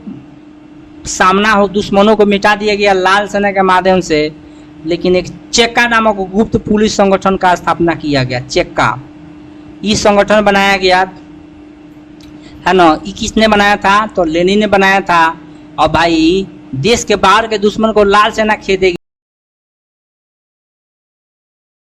सामना हो दुश्मनों को मिटा दिया गया लाल सेना के माध्यम से, लेकिन एक चेक्का नामक गुप्त पुलिस संगठन का स्थापना किया गया। चेक्का इस संगठन बनाया गया, है ना। ये किसने बनाया था? तो लेनिन ने बनाया था। और भाई देश के बाहर के दुश्मन को लाल सेना खेदेगी।